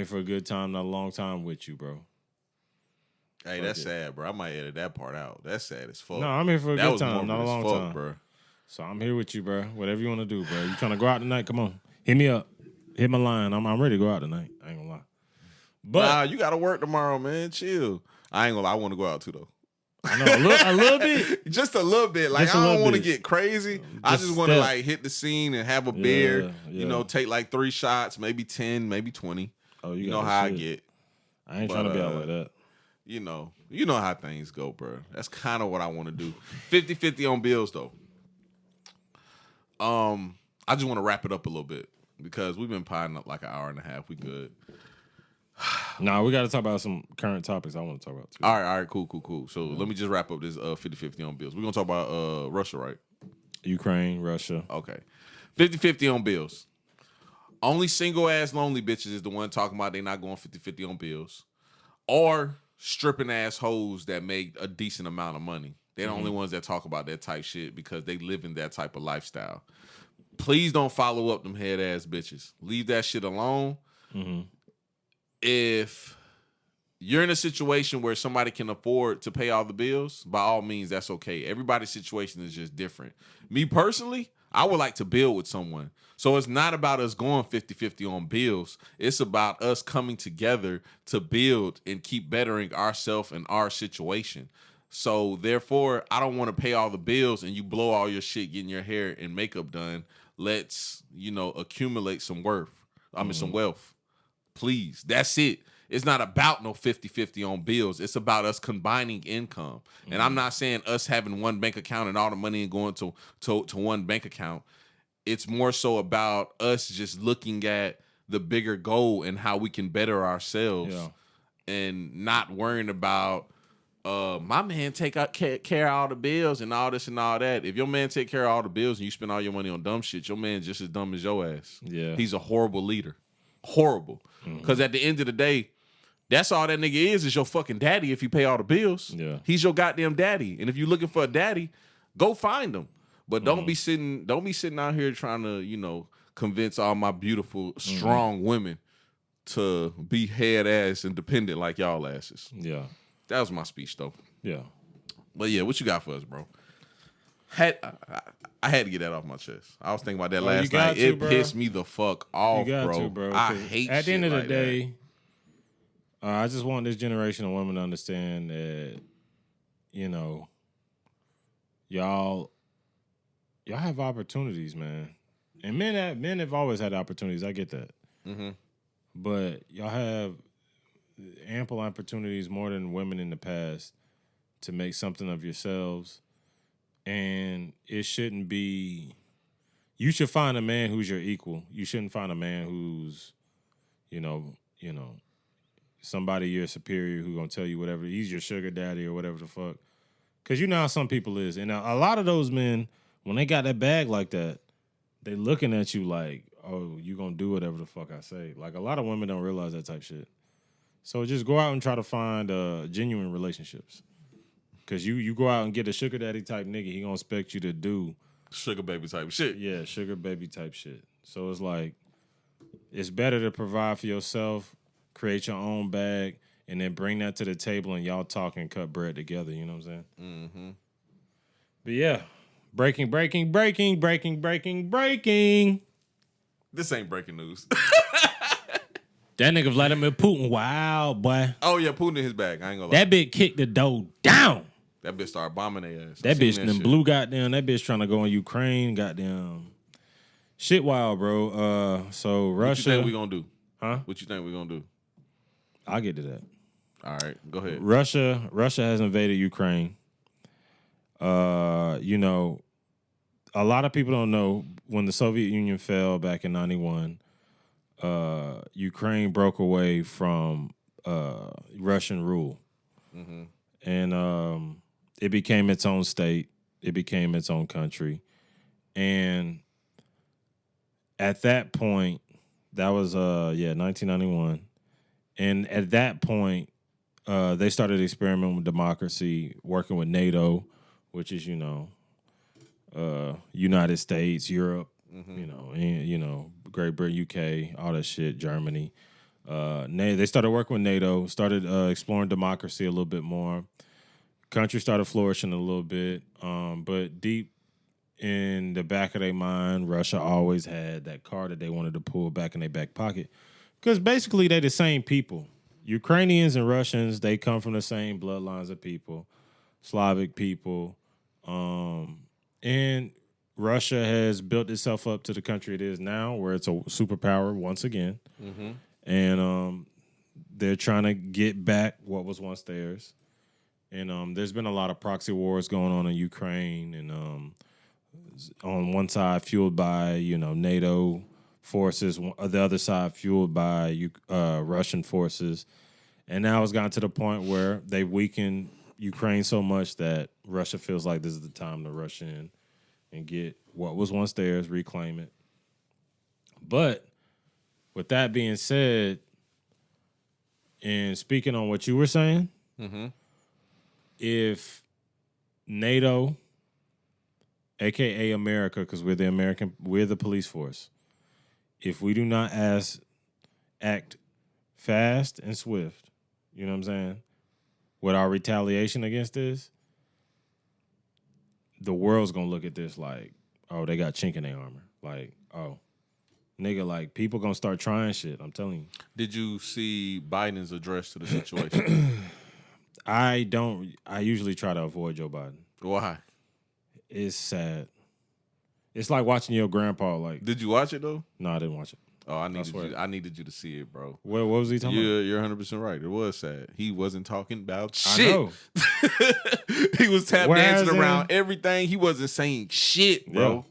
for a good time, not a long time with you, bro. Hey, that's sad, bro. I might edit that part out. That's sad as fuck. No, I'm here for a good time, not a long time, bro. So I'm here with you, bro. Whatever you want to do, bro. You trying to go out tonight? Come on, hit me up, hit my line. I'm ready to go out tonight. I ain't gonna lie. But you gotta work tomorrow, man. Chill. I ain't gonna lie. I want to go out too though. I know a little bit, just a little bit. Like, I don't want to get crazy. I just want to like hit the scene and have a beer. Yeah. Take like 3 shots, maybe 10, maybe 20. Oh, you know how I get. I ain't trying to be out like that. You know how things go, bro. That's kind of what I want to do. 50-50 on bills, though. I just want to wrap it up a little bit because we've been piling up like an hour and a half. We good. Nah, we got to talk about some current topics I want to talk about, too. All right, cool. So let me just wrap up this 50-50 on bills. We're going to talk about Russia, right? Ukraine, Russia. Okay. 50-50 on bills. Only single-ass lonely bitches is the one talking about they not going 50-50 on bills. Or stripping ass hoes that make a decent amount of money. They're the only ones that talk about that type shit because they live in that type of lifestyle. please don't follow up them head ass bitches. Leave that shit alone. Mm-hmm. If you're in a situation where somebody can afford to pay all the bills, by all means, that's okay. Everybody's situation is just different. Me personally, I would like to build with someone. So it's not about us going 50-50 on bills. It's about us coming together to build and keep bettering ourselves and our situation. So therefore, I don't want to pay all the bills and you blow all your shit getting your hair and makeup done. Let's, accumulate some some wealth. Please. That's it. It's not about no 50-50 on bills. It's about us combining income. And I'm not saying us having one bank account and all the money going to one bank account. It's more so about us just looking at the bigger goal and how we can better ourselves and not worrying about my man care of all the bills and all this and all that. If your man take care of all the bills and you spend all your money on dumb shit, your man just as dumb as your ass. Yeah. He's a horrible leader. Horrible. Because at the end of the day, that's all that nigga is your fucking daddy if you pay all the bills. Yeah. He's your goddamn daddy. And if you're looking for a daddy, go find him. But don't be sitting out here trying to, convince all my beautiful, strong women to be head ass and dependent like y'all asses. Yeah. That was my speech though. Yeah. But yeah, what you got for us, bro? I had to get that off my chest. I was thinking about that last night. It pissed me the fuck off, bro. I hate at the end of the like day, I just want this generation of women to understand that, y'all have opportunities, man. And men have always had opportunities. I get that. Mm-hmm. But y'all have ample opportunities more than women in the past to make something of yourselves. And it shouldn't be... You should find a man who's your equal. You shouldn't find a man who's, somebody you're superior who gonna tell you whatever. He's your sugar daddy or whatever the fuck. Because you know how some people is. And a lot of those men, when they got that bag like that, they looking at you like, oh, you gonna do whatever the fuck I say. Like, a lot of women don't realize that type shit. So just go out and try to find genuine relationships. Because you go out and get a sugar daddy type nigga, he gonna expect you to do sugar baby type shit. Yeah, sugar baby type shit. So it's like, it's better to provide for yourself, create your own bag, and then bring that to the table and y'all talk and cut bread together. You know what I'm saying? Mm-hmm. But yeah, breaking. This ain't breaking news. That nigga Vladimir Putin, wow, boy. Oh yeah, Putin in his bag. I ain't gonna lie. That bitch kicked the door down. That bitch started bombing their ass. That bitch then blew goddamn. That bitch trying to go in Ukraine. Goddamn. Shit wild, bro. So Russia. What you think we gonna do? Huh? What you think we gonna do? I'll get to that. All right, go ahead. Russia has invaded Ukraine. A lot of people don't know when the Soviet Union fell back in 91, Ukraine broke away from Russian rule. Mm-hmm. And it became its own state. It became its own country. And at that point, that was 1991. And at that point, they started experimenting with democracy, working with NATO, which is, United States, Europe, Great Britain, UK, all that shit, Germany. They started working with NATO, started exploring democracy a little bit more. Country started flourishing a little bit, but deep in the back of their mind, Russia always had that card that they wanted to pull back in their back pocket. Because basically, they're the same people. Ukrainians and Russians, they come from the same bloodlines of people, Slavic people. And Russia has built itself up to the country it is now, where it's a superpower once again. Mm-hmm. And they're trying to get back what was once theirs. And there's been a lot of proxy wars going on in Ukraine, and on one side fueled by NATO forces, the other side fueled by Russian forces, and now it's gotten to the point where they weakened Ukraine so much that Russia feels like this is the time to rush in and get what was once theirs, reclaim it. But with that being said, and speaking on what you were saying, mm-hmm. if NATO aka America, because we're the police force. If we do not act fast and swift, you know what I'm saying, with our retaliation against this, the world's gonna look at this like, oh, they got chink in their armor. Like, oh, nigga, like, people gonna start trying shit. I'm telling you. Did you see Biden's address to the situation? I usually try to avoid Joe Biden. Why? It's sad. It's like watching your grandpa. Like, Did you watch it though? no, I didn't watch it. Oh, I needed you to see it, bro. What was he talking about? You're 100% right. It was sad. He wasn't talking about I shit. know. He was tap Whereas dancing around everything. He wasn't saying shit, bro.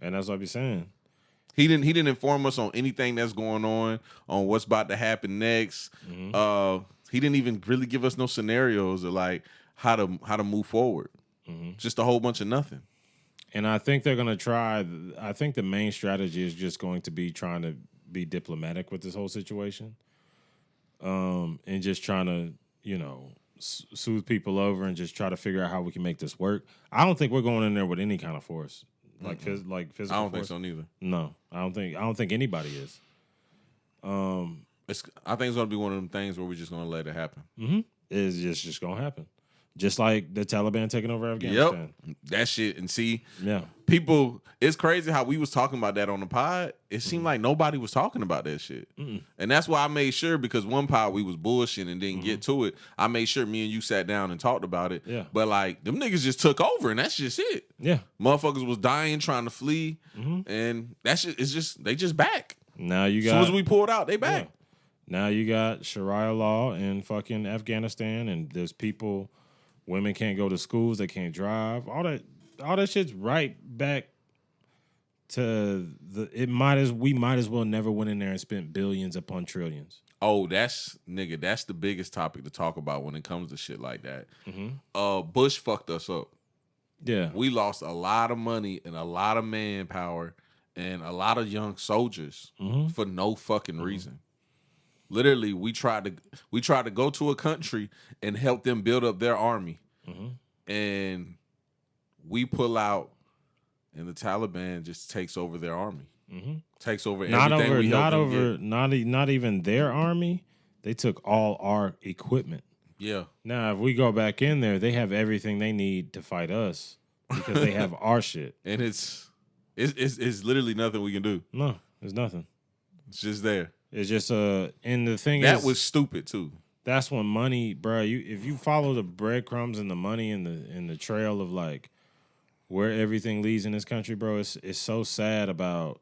Yeah. And that's what I be saying. He didn't inform us on anything that's going on what's about to happen next. Mm-hmm. He didn't even really give us no scenarios of like how to move forward. Mm-hmm. Just a whole bunch of nothing. And I think they're gonna try. I think the main strategy is just going to be trying to be diplomatic with this whole situation, and just trying to, you know, soothe people over and just try to figure out how we can make this work. I don't think we're going in there with any kind of force, like physical. I don't think force. so neither. No, I don't think anybody is. I think it's gonna be one of them things where we're just gonna let it happen. Mm-hmm. It's just gonna happen. Just like the Taliban taking over Afghanistan. Yep, that shit. And see, Yeah. people, it's crazy how we was talking about that on the pod. It seemed like nobody was talking about that shit. And that's why I made sure, because one pod we was bullshitting and didn't get to it. I made sure me and you sat down and talked about it. Yeah. But like, them niggas just took over and that's just it. Yeah. Motherfuckers was dying trying to flee. And that shit is just, they just back. Now you As got. soon as we pulled out, they back. Yeah. Now you got Sharia law in fucking Afghanistan, and there's people. Women can't go to schools. They can't drive. All that shit's right back to the. We might as well never went in there and spent billions upon trillions. Oh, that's the biggest topic to talk about when it comes to shit like that. Bush fucked us up. Yeah, We lost a lot of money and a lot of manpower and a lot of young soldiers for no fucking reason. Literally, we tried to go to a country and help them build up their army, and we pull out, and the Taliban just takes over their army, takes over everything we helped them get. Not even their army. They took all our equipment. Yeah, Now, if we go back in there, they have everything they need to fight us because they have our shit. and it's literally nothing we can do. No, there's nothing. It's just there. It's just and the thing That is, was stupid too. that's when money, bro. If you follow the breadcrumbs and the money and the trail of like where everything leads in this country, bro, it's so sad about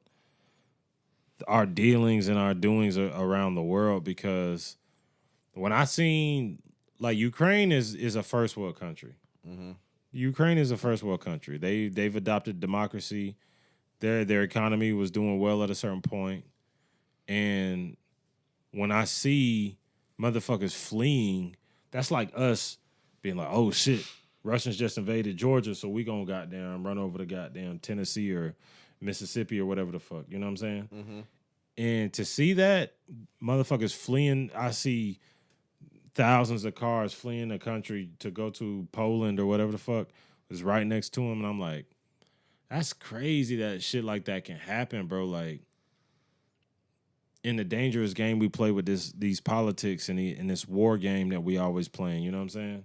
our dealings and our doings around the world. Because when I seen like Ukraine is a first world country. Ukraine is a first world country. They've adopted democracy. Their economy was doing well at a certain point. And when I see motherfuckers fleeing, that's like us being like, oh shit, Russians just invaded Georgia, so we gonna goddamn run over to goddamn Tennessee or Mississippi or whatever the fuck. You know what I'm saying? And to see that motherfuckers fleeing, I see thousands of cars fleeing the country to go to Poland or whatever the fuck is right next to them, and I'm like, that's crazy that shit like that can happen, bro. Like, in the dangerous game we play with these politics and in this war game that we always playing, you know what I'm saying?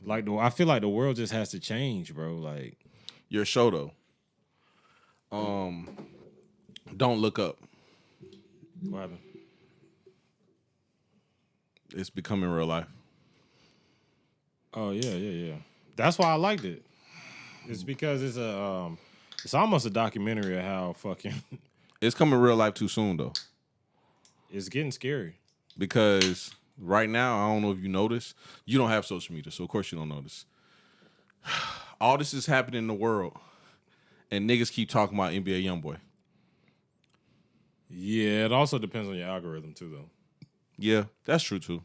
Like, I feel like the world just has to change, bro. Like, Your show though. Don't Look Up. what happened? It's becoming real life. Oh yeah. That's why I liked it. It's because it's it's almost a documentary of how fucking It's coming real life too soon though. it's getting scary. Because right now, I don't know if you notice, you don't have social media, so of course you don't notice. All this is happening in the world, and niggas keep talking about NBA YoungBoy. Yeah, it also depends on your algorithm too, though. Yeah, that's true too.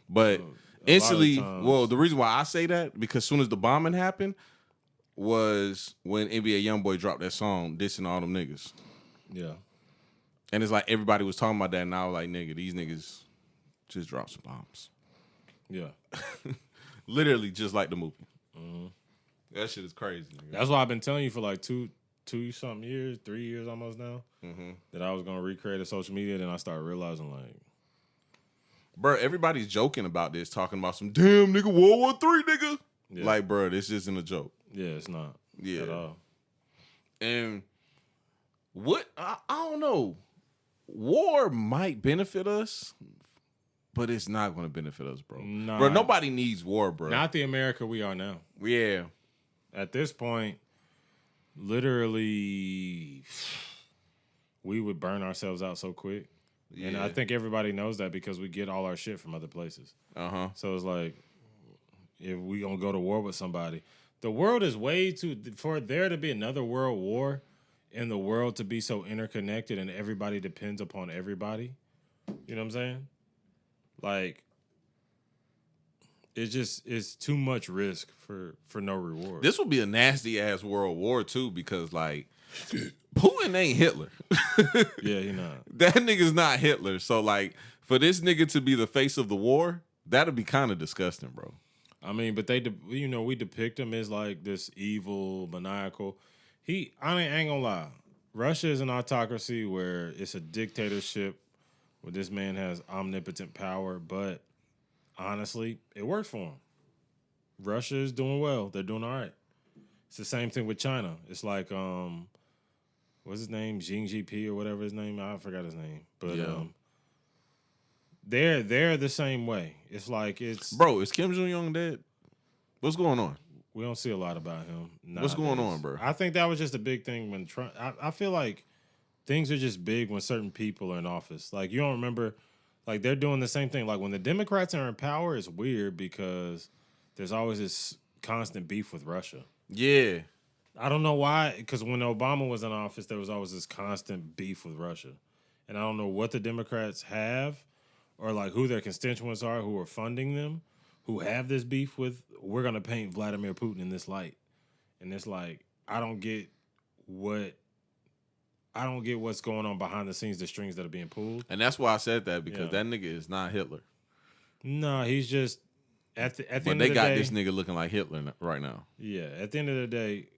But lot of instantly, times- well, the reason why I say that, because as soon as the bombing happened, was when NBA YoungBoy dropped that song dissing all them niggas. Yeah. And it's like everybody was talking about that, and I was like, nigga, these niggas just dropped some bombs. Yeah. Literally just like the movie. That shit is crazy. Nigga. That's why I've been telling you for like two something years, 3 years almost now, that I was gonna recreate a social media. Then I started realizing like, bro, everybody's joking about this, talking about some damn nigga World War III nigga. yeah. Like, bro, this isn't a joke. Yeah, it's not. Yeah. At all. And what I don't know. War might benefit us, but it's not going to benefit us, bro. Nah. Bro, nobody needs war, bro. Not the America we are now. Yeah. At this point, literally, we would burn ourselves out so quick. Yeah. And I think everybody knows that because we get all our shit from other places. So it's like, if we gonna go to war with somebody, the world is way too, for there to be another world war and the world to be so interconnected and everybody depends upon everybody. You know what I'm saying? Like, it's too much risk for no reward. This would be a nasty ass world war too, because like Putin ain't Hitler. Yeah, he not. That nigga's not Hitler. So like for this nigga to be the face of the war, that'd be kind of disgusting, bro. I mean, but we depict him as like this evil, maniacal. I ain't gonna lie. Russia is an autocracy where it's a dictatorship where this man has omnipotent power, but honestly, it works for him. Russia is doing well. They're doing all right. It's the same thing with China. It's like, what's his name? Xi Jinping or whatever his name. I forgot his name. But they're the same way. It's like Bro, is Kim Jong-un dead? What's going on? We don't see a lot about him nowadays. What's going on, bro? I think that was just a big thing when Trump. I feel like things are just big when certain people are in office. Like, you don't remember, like, they're doing the same thing. Like, when the Democrats are in power, it's weird because there's always this constant beef with Russia. Yeah. I don't know why, because when Obama was in office, there was always this constant beef with Russia. And I don't know what the Democrats have or, like, who their constituents are who are funding them, who have this beef with. We're going to paint Vladimir Putin in this light. And it's like, I don't get what's going on behind the scenes, the strings that are being pulled. And that's why I said that, because that nigga is not Hitler. No, he's just at the end of the day. But they got this nigga looking like Hitler right now. Yeah, at the end of the day,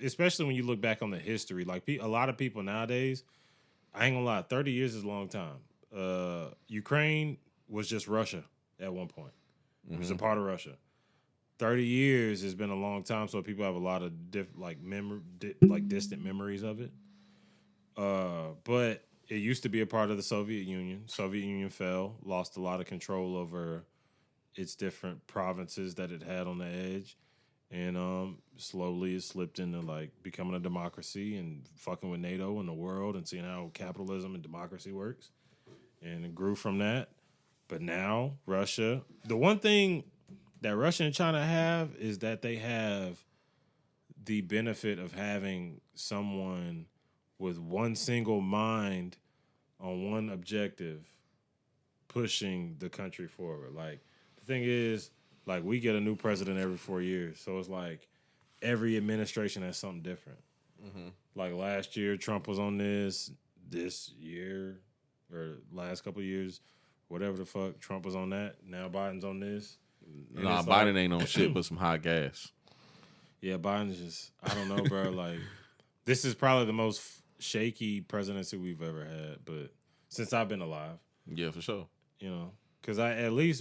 especially when you look back on the history, like a lot of people nowadays, I ain't gonna lie, 30 years is a long time. Ukraine was just Russia at one point. It was a part of Russia. 30 years has been a long time, so people have a lot of distant memories of it. But it used to be a part of the Soviet Union. Soviet Union fell, lost a lot of control over its different provinces that it had on the edge, and slowly it slipped into like becoming a democracy and fucking with NATO and the world and seeing how capitalism and democracy works, and it grew from that. But now Russia, the one thing that Russia and China have is that they have the benefit of having someone with one single mind on one objective pushing the country forward. Like, the thing is, like, we get a new president every 4 years. So it's like every administration has something different. Like last year, Trump was on this year or last couple of years, whatever the fuck, Trump was on that. Now Biden's on this. Nah, Biden ain't on shit but some hot gas. Yeah, Biden's just, I don't know, bro. Like, this is probably the most shaky presidency we've ever had, but since I've been alive. Yeah, for sure. You know, because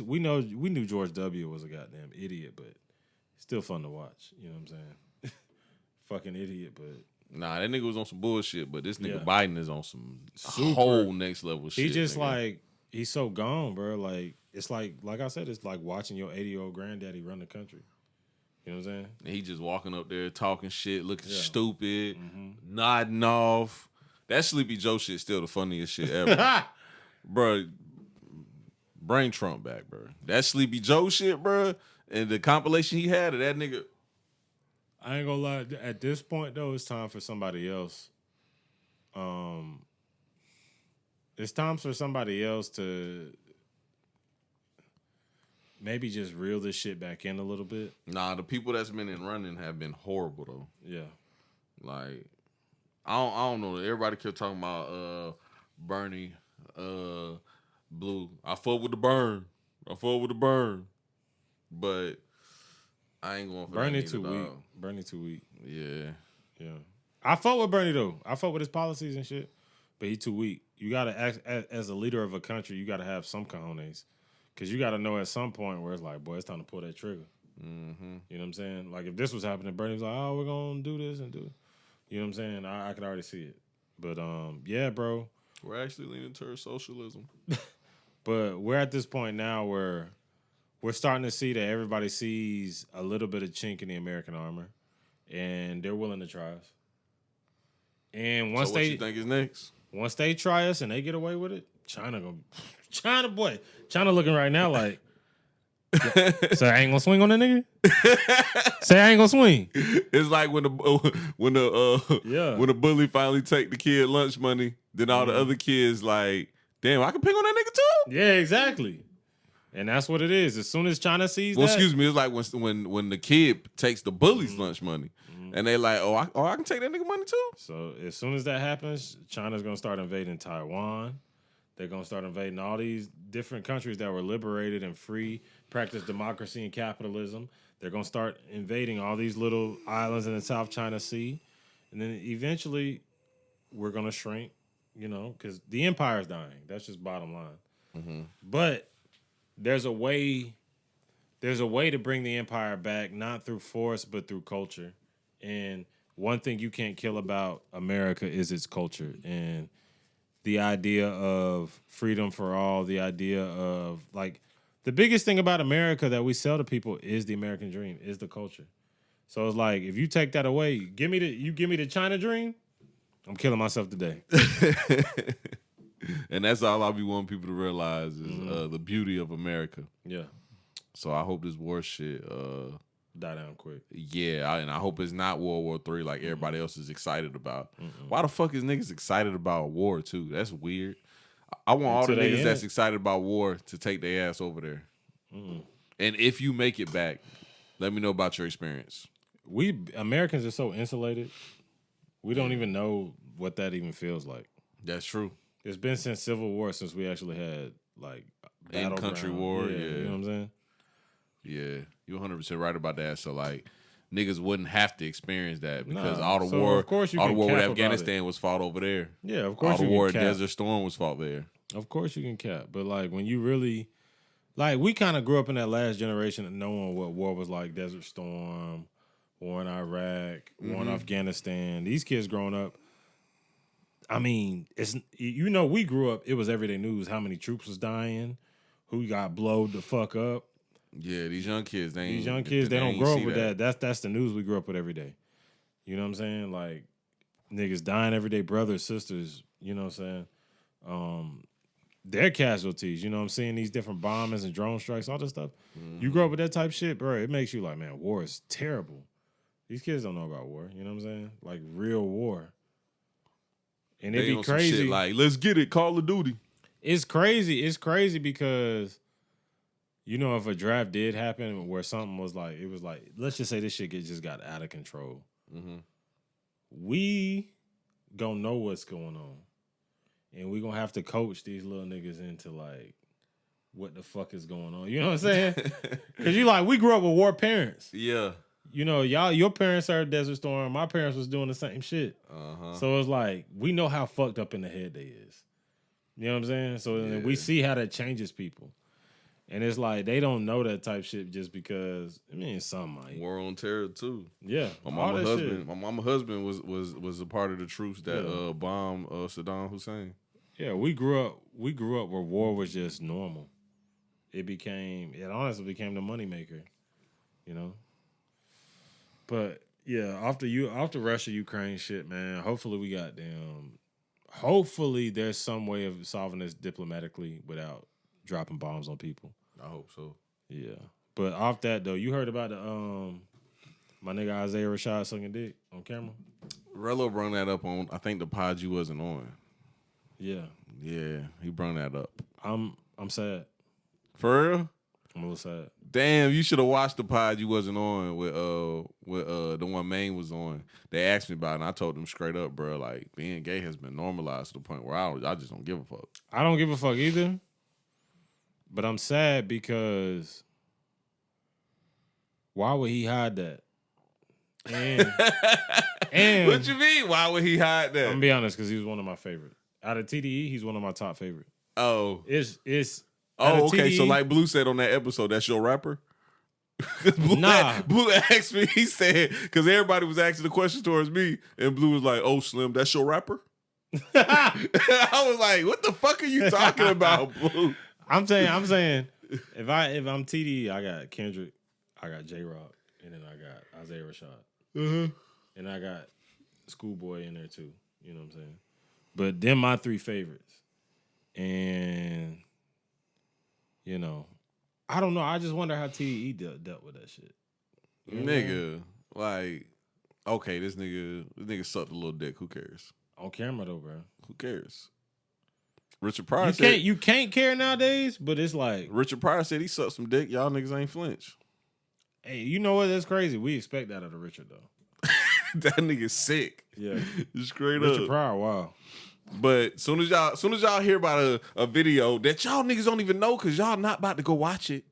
we knew George W. was a goddamn idiot, but still fun to watch. You know what I'm saying? Fucking idiot, but. Nah, that nigga was on some bullshit, but this nigga Yeah. Biden is on some whole next level shit. He just nigga. like, he's so gone, bro. Like, it's like I said, it's like watching your 80-year-old granddaddy run the country. You know what I'm saying? And he just walking up there talking shit, looking stupid, nodding off. That Sleepy Joe shit still the funniest shit ever. Bro, bring Trump back, bro. That Sleepy Joe shit, bro, and the compilation he had of that nigga. I ain't gonna lie. At this point, though, it's time for somebody else. It's time for somebody else to maybe just reel this shit back in a little bit. Nah, the people that's been in running have been horrible though. Yeah. Like, I don't know. Everybody kept talking about Bernie, Blue. I fuck with the burn. But I ain't going for Bernie that too neither, weak. dog. Bernie too weak. Yeah. Yeah. I fuck with Bernie though. I fuck with his policies and shit. But he too weak. You gotta act as a leader of a country. You gotta have some cojones, because you gotta know at some point where it's like, boy, it's time to pull that trigger. Mm-hmm. You know what I'm saying? Like if this was happening, Bernie was like, oh, we're gonna do this and do it. You know what I'm saying? I could already see it. But yeah, bro. We're actually leaning towards socialism. But we're at this point now where we're starting to see that everybody sees a little bit of chink in the American armor, and they're willing to try us. And once So what you think is next? Once they try us and they get away with it, China looking right now like, say I ain't gonna swing on that nigga. Say I ain't gonna swing. It's like when the bully finally take the kid lunch money, then all the other kids like, damn, I can pick on that nigga too. Yeah, exactly. And that's what it is. As soon as China sees that, Excuse me, it's like when the kid takes the bully's lunch money, and they like, I can take that nigga money too. So as soon as that happens, China's gonna start invading Taiwan. They're gonna start invading all these different countries that were liberated and free, practice democracy and capitalism. They're gonna start invading all these little islands in the South China Sea, and then eventually we're gonna shrink. You know, because the empire's dying. That's just bottom line. Mm-hmm. But there's a way to bring the empire back, not through force, but through culture. And one thing you can't kill about America is its culture. And the idea of freedom for all, the idea of, like, the biggest thing about America that we sell to people is the American dream, is the culture. So it's like, if you take that away, you give me the China dream, I'm killing myself today. And that's all I'll be wanting people to realize is the beauty of America. Yeah. So I hope this war shit die down quick. Yeah, and I hope it's not World War III like everybody else is excited about. Why the fuck is niggas excited about war too? That's weird. I want all the niggas that's excited about war to take their ass over there. And if you make it back, let me know about your experience. We Americans are so insulated. We don't even know what that even feels like. That's true. It's been since Civil War since we actually had like in-country war. Yeah, you know what I'm saying? Yeah, you're 100% right about that. So like, niggas wouldn't have to experience that because Nah, all the so war, of course you all the can war with cap about Afghanistan was fought over there. Yeah, of course all the you war can at cap. Desert Storm was fought there. Of course you can cap, but like when you really, like we kind of grew up in that last generation of knowing what war was like: Desert Storm, war in Iraq, war in Afghanistan. These kids growing up. I mean, it's we grew up. It was everyday news. How many troops was dying? Who got blowed the fuck up? Yeah, these young kids, they don't grow up with that. That's the news we grew up with every day. You know what I'm saying? Like niggas dying every day, brothers, sisters. You know what I'm saying? They're casualties. You know what I'm saying? These different bombings and drone strikes, all this stuff. You grow up with that type of shit, bro. It makes you like, man, war is terrible. These kids don't know about war. You know what I'm saying? Like real war. And it'd be crazy. Shit like, let's get it, Call of Duty. It's crazy. It's crazy because, you know, if a draft did happen where something was like, it was like, let's just say this shit just got out of control. We gonna know what's going on. And we gonna have to coach these little niggas into like, what the fuck is going on? You know what I'm saying? Because we grew up with war parents. Yeah. You know, your parents are Desert Storm. My parents was doing the same shit. So it's like, we know how fucked up in the head they is. You know what I'm saying? So we see how that changes people. And it's like, they don't know that type shit just because, I mean, some might. War on Terror too. Yeah. My mama husband was a part of the troops that bombed Saddam Hussein. Yeah, we grew up where war was just normal. It honestly became the moneymaker, you know? But yeah, after Russia, Ukraine shit, man, hopefully there's some way of solving this diplomatically without dropping bombs on people. I hope so. Yeah. But off that though, you heard about the my nigga Isaiah Rashad sucking dick on camera? Rello brought that up on, I think, the pod you wasn't on. Yeah. Yeah, he brought that up. I'm sad. For real? I'm a little sad. Damn, you should have watched the pod you wasn't on with the one Maine was on. They asked me about it, and I told them straight up, bro, like, being gay has been normalized to the point where I just don't give a fuck. I don't give a fuck either. But I'm sad because Why would he hide that? And What you mean? Why would he hide that? I'm gonna be honest, because he was one of my favorites. Out of TDE, he's one of my top favorites. Oh. It's Oh, okay. TDE, So like Blue said on that episode, that's your rapper? Nah. Blue asked me, he said, because everybody was asking the question towards me, and Blue was like, oh, Slim, that's your rapper? I was like, what the fuck are you talking about, Blue? I'm saying, if I'm TDE, I got Kendrick, I got J-Rock, and then I got Isaiah Rashad. And I got Schoolboy in there too. You know what I'm saying? But them my three favorites. And, you know, I don't know. I just wonder how TDE dealt with that shit. You know Nigga, like, okay, this nigga sucked a little dick. Who cares? on camera though, bro. Who cares? Richard Pryor said You can't care nowadays, but it's like Richard Pryor said he sucked some dick. Y'all niggas ain't flinch. hey, you know what? That's crazy. We expect that out of Richard though. That nigga sick. Yeah. Straight Richard up. Pryor, wow. But soon as y'all hear about a video that y'all niggas don't even know because y'all not about to go watch it.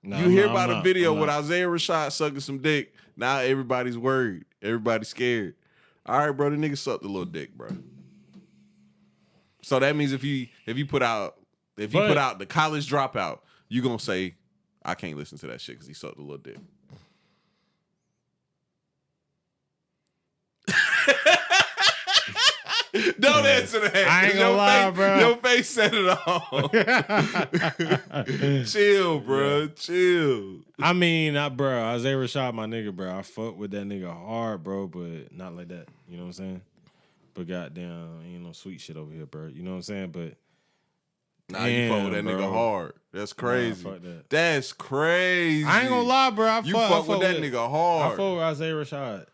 No, You hear no, about I'm a not. video I'm with not. Isaiah Rashad sucking some dick. Now everybody's worried. Everybody's scared. All right, bro, the nigga sucked a little dick, bro. So that means if you put out the college dropout, you gonna say, I can't listen to that shit because he sucked a little dick. Don't answer that. I ain't gonna lie, bro. Your face said it all. Chill, bro. Chill. I mean, bro, Isaiah Rashad, my nigga, bro. I fuck with that nigga hard, bro, but not like that. You know what I'm saying? But goddamn, ain't no sweet shit over here, bro. You know what I'm saying? But Nah, you fuck with that Damn, nigga bro. hard. That's crazy. Nah, fuck that. That's crazy. I ain't gonna lie, bro. You fuck with that nigga hard. I fuck with Isaiah Rashad,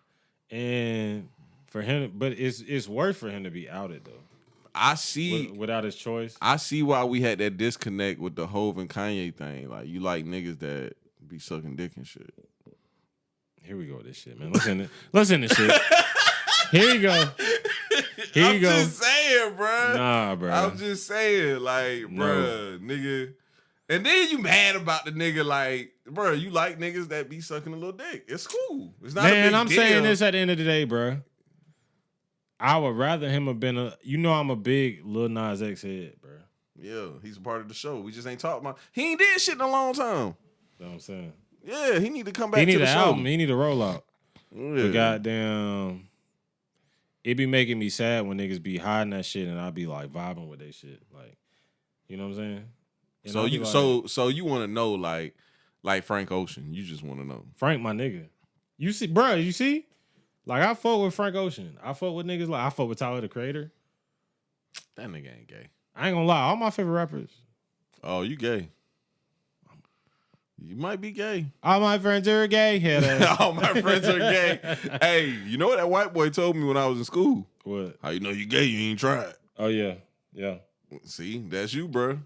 and for him, but it's worse for him to be outed though. I see. Without his choice. I see why we had that disconnect with the Hove and Kanye thing. Like, you like niggas that be sucking dick and shit. Here we go with this shit, man. Listen to shit. Here you go. Here you go. I'm just saying, bro. Nah, bro. I'm just saying, like, bro, nigga. And then you mad about the nigga, like, bro, you like niggas that be sucking a little dick. It's cool. It's not a Man, big I'm deal. saying this at the end of the day, bro. I would rather him have been I'm a big Lil Nas X head, bro. Yeah, he's a part of the show. We just ain't talking about. He ain't did shit in a long time. You know what I'm saying? Yeah, he need to come back He to need the an show. album. He need a rollout. Yeah. But goddamn, it be making me sad when niggas be hiding that shit and I be like vibing with that shit. Like, you know what I'm saying? And So I be you like, so you want to know like Frank Ocean? You just want to know. Frank, my nigga. You see, bro, you see? Like, I fuck with Frank Ocean. I fuck with niggas like, I fuck with Tyler, the Creator. That nigga ain't gay. I ain't gonna lie, all my favorite rappers. Oh, you gay? You might be gay. All my friends are gay. Head ass. All my friends are gay. Hey, you know what that white boy told me when I was in school? What? How you know you gay? You ain't tried. Oh, yeah. Yeah. See, that's you, bro.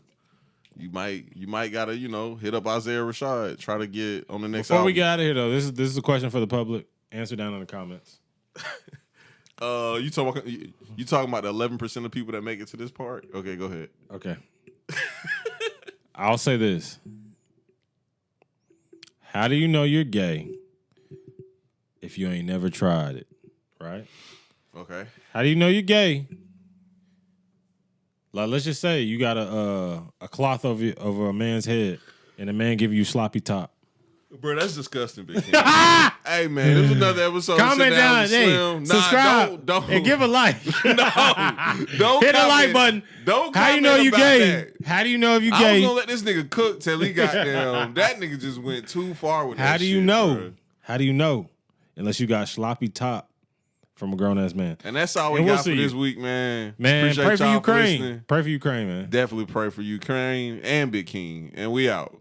You might gotta, hit up Isaiah Rashad. Try to get on the next Before we album. get out of here, though, this is a question for the public. Answer down in the comments. You talking about the 11% of people that make it to this part? Okay, go ahead. Okay. I'll say this. How do you know you're gay if you ain't never tried it? Right? Okay. How do you know you're gay? Like, let's just say you got a cloth over a man's head and a man give you sloppy top. Bro, that's disgusting, Big King. Hey, man, this is another episode. of Comment Sit Down down, with hey, Slim. subscribe, Don't and give a like. don't Hit the like comment. button. Don't How you comment know you about gay? that. How do you know if you I was gay? gonna let this nigga cook till he got down. That nigga just went too far with that How do you shit, know? bro. How do you know? Unless you got sloppy top from a grown ass man. And that's all we And we'll got for see this you. week, man. Man, Appreciate pray for y'all Ukraine. listening. Pray for Ukraine, man. Definitely pray for Ukraine and Big King. And we out.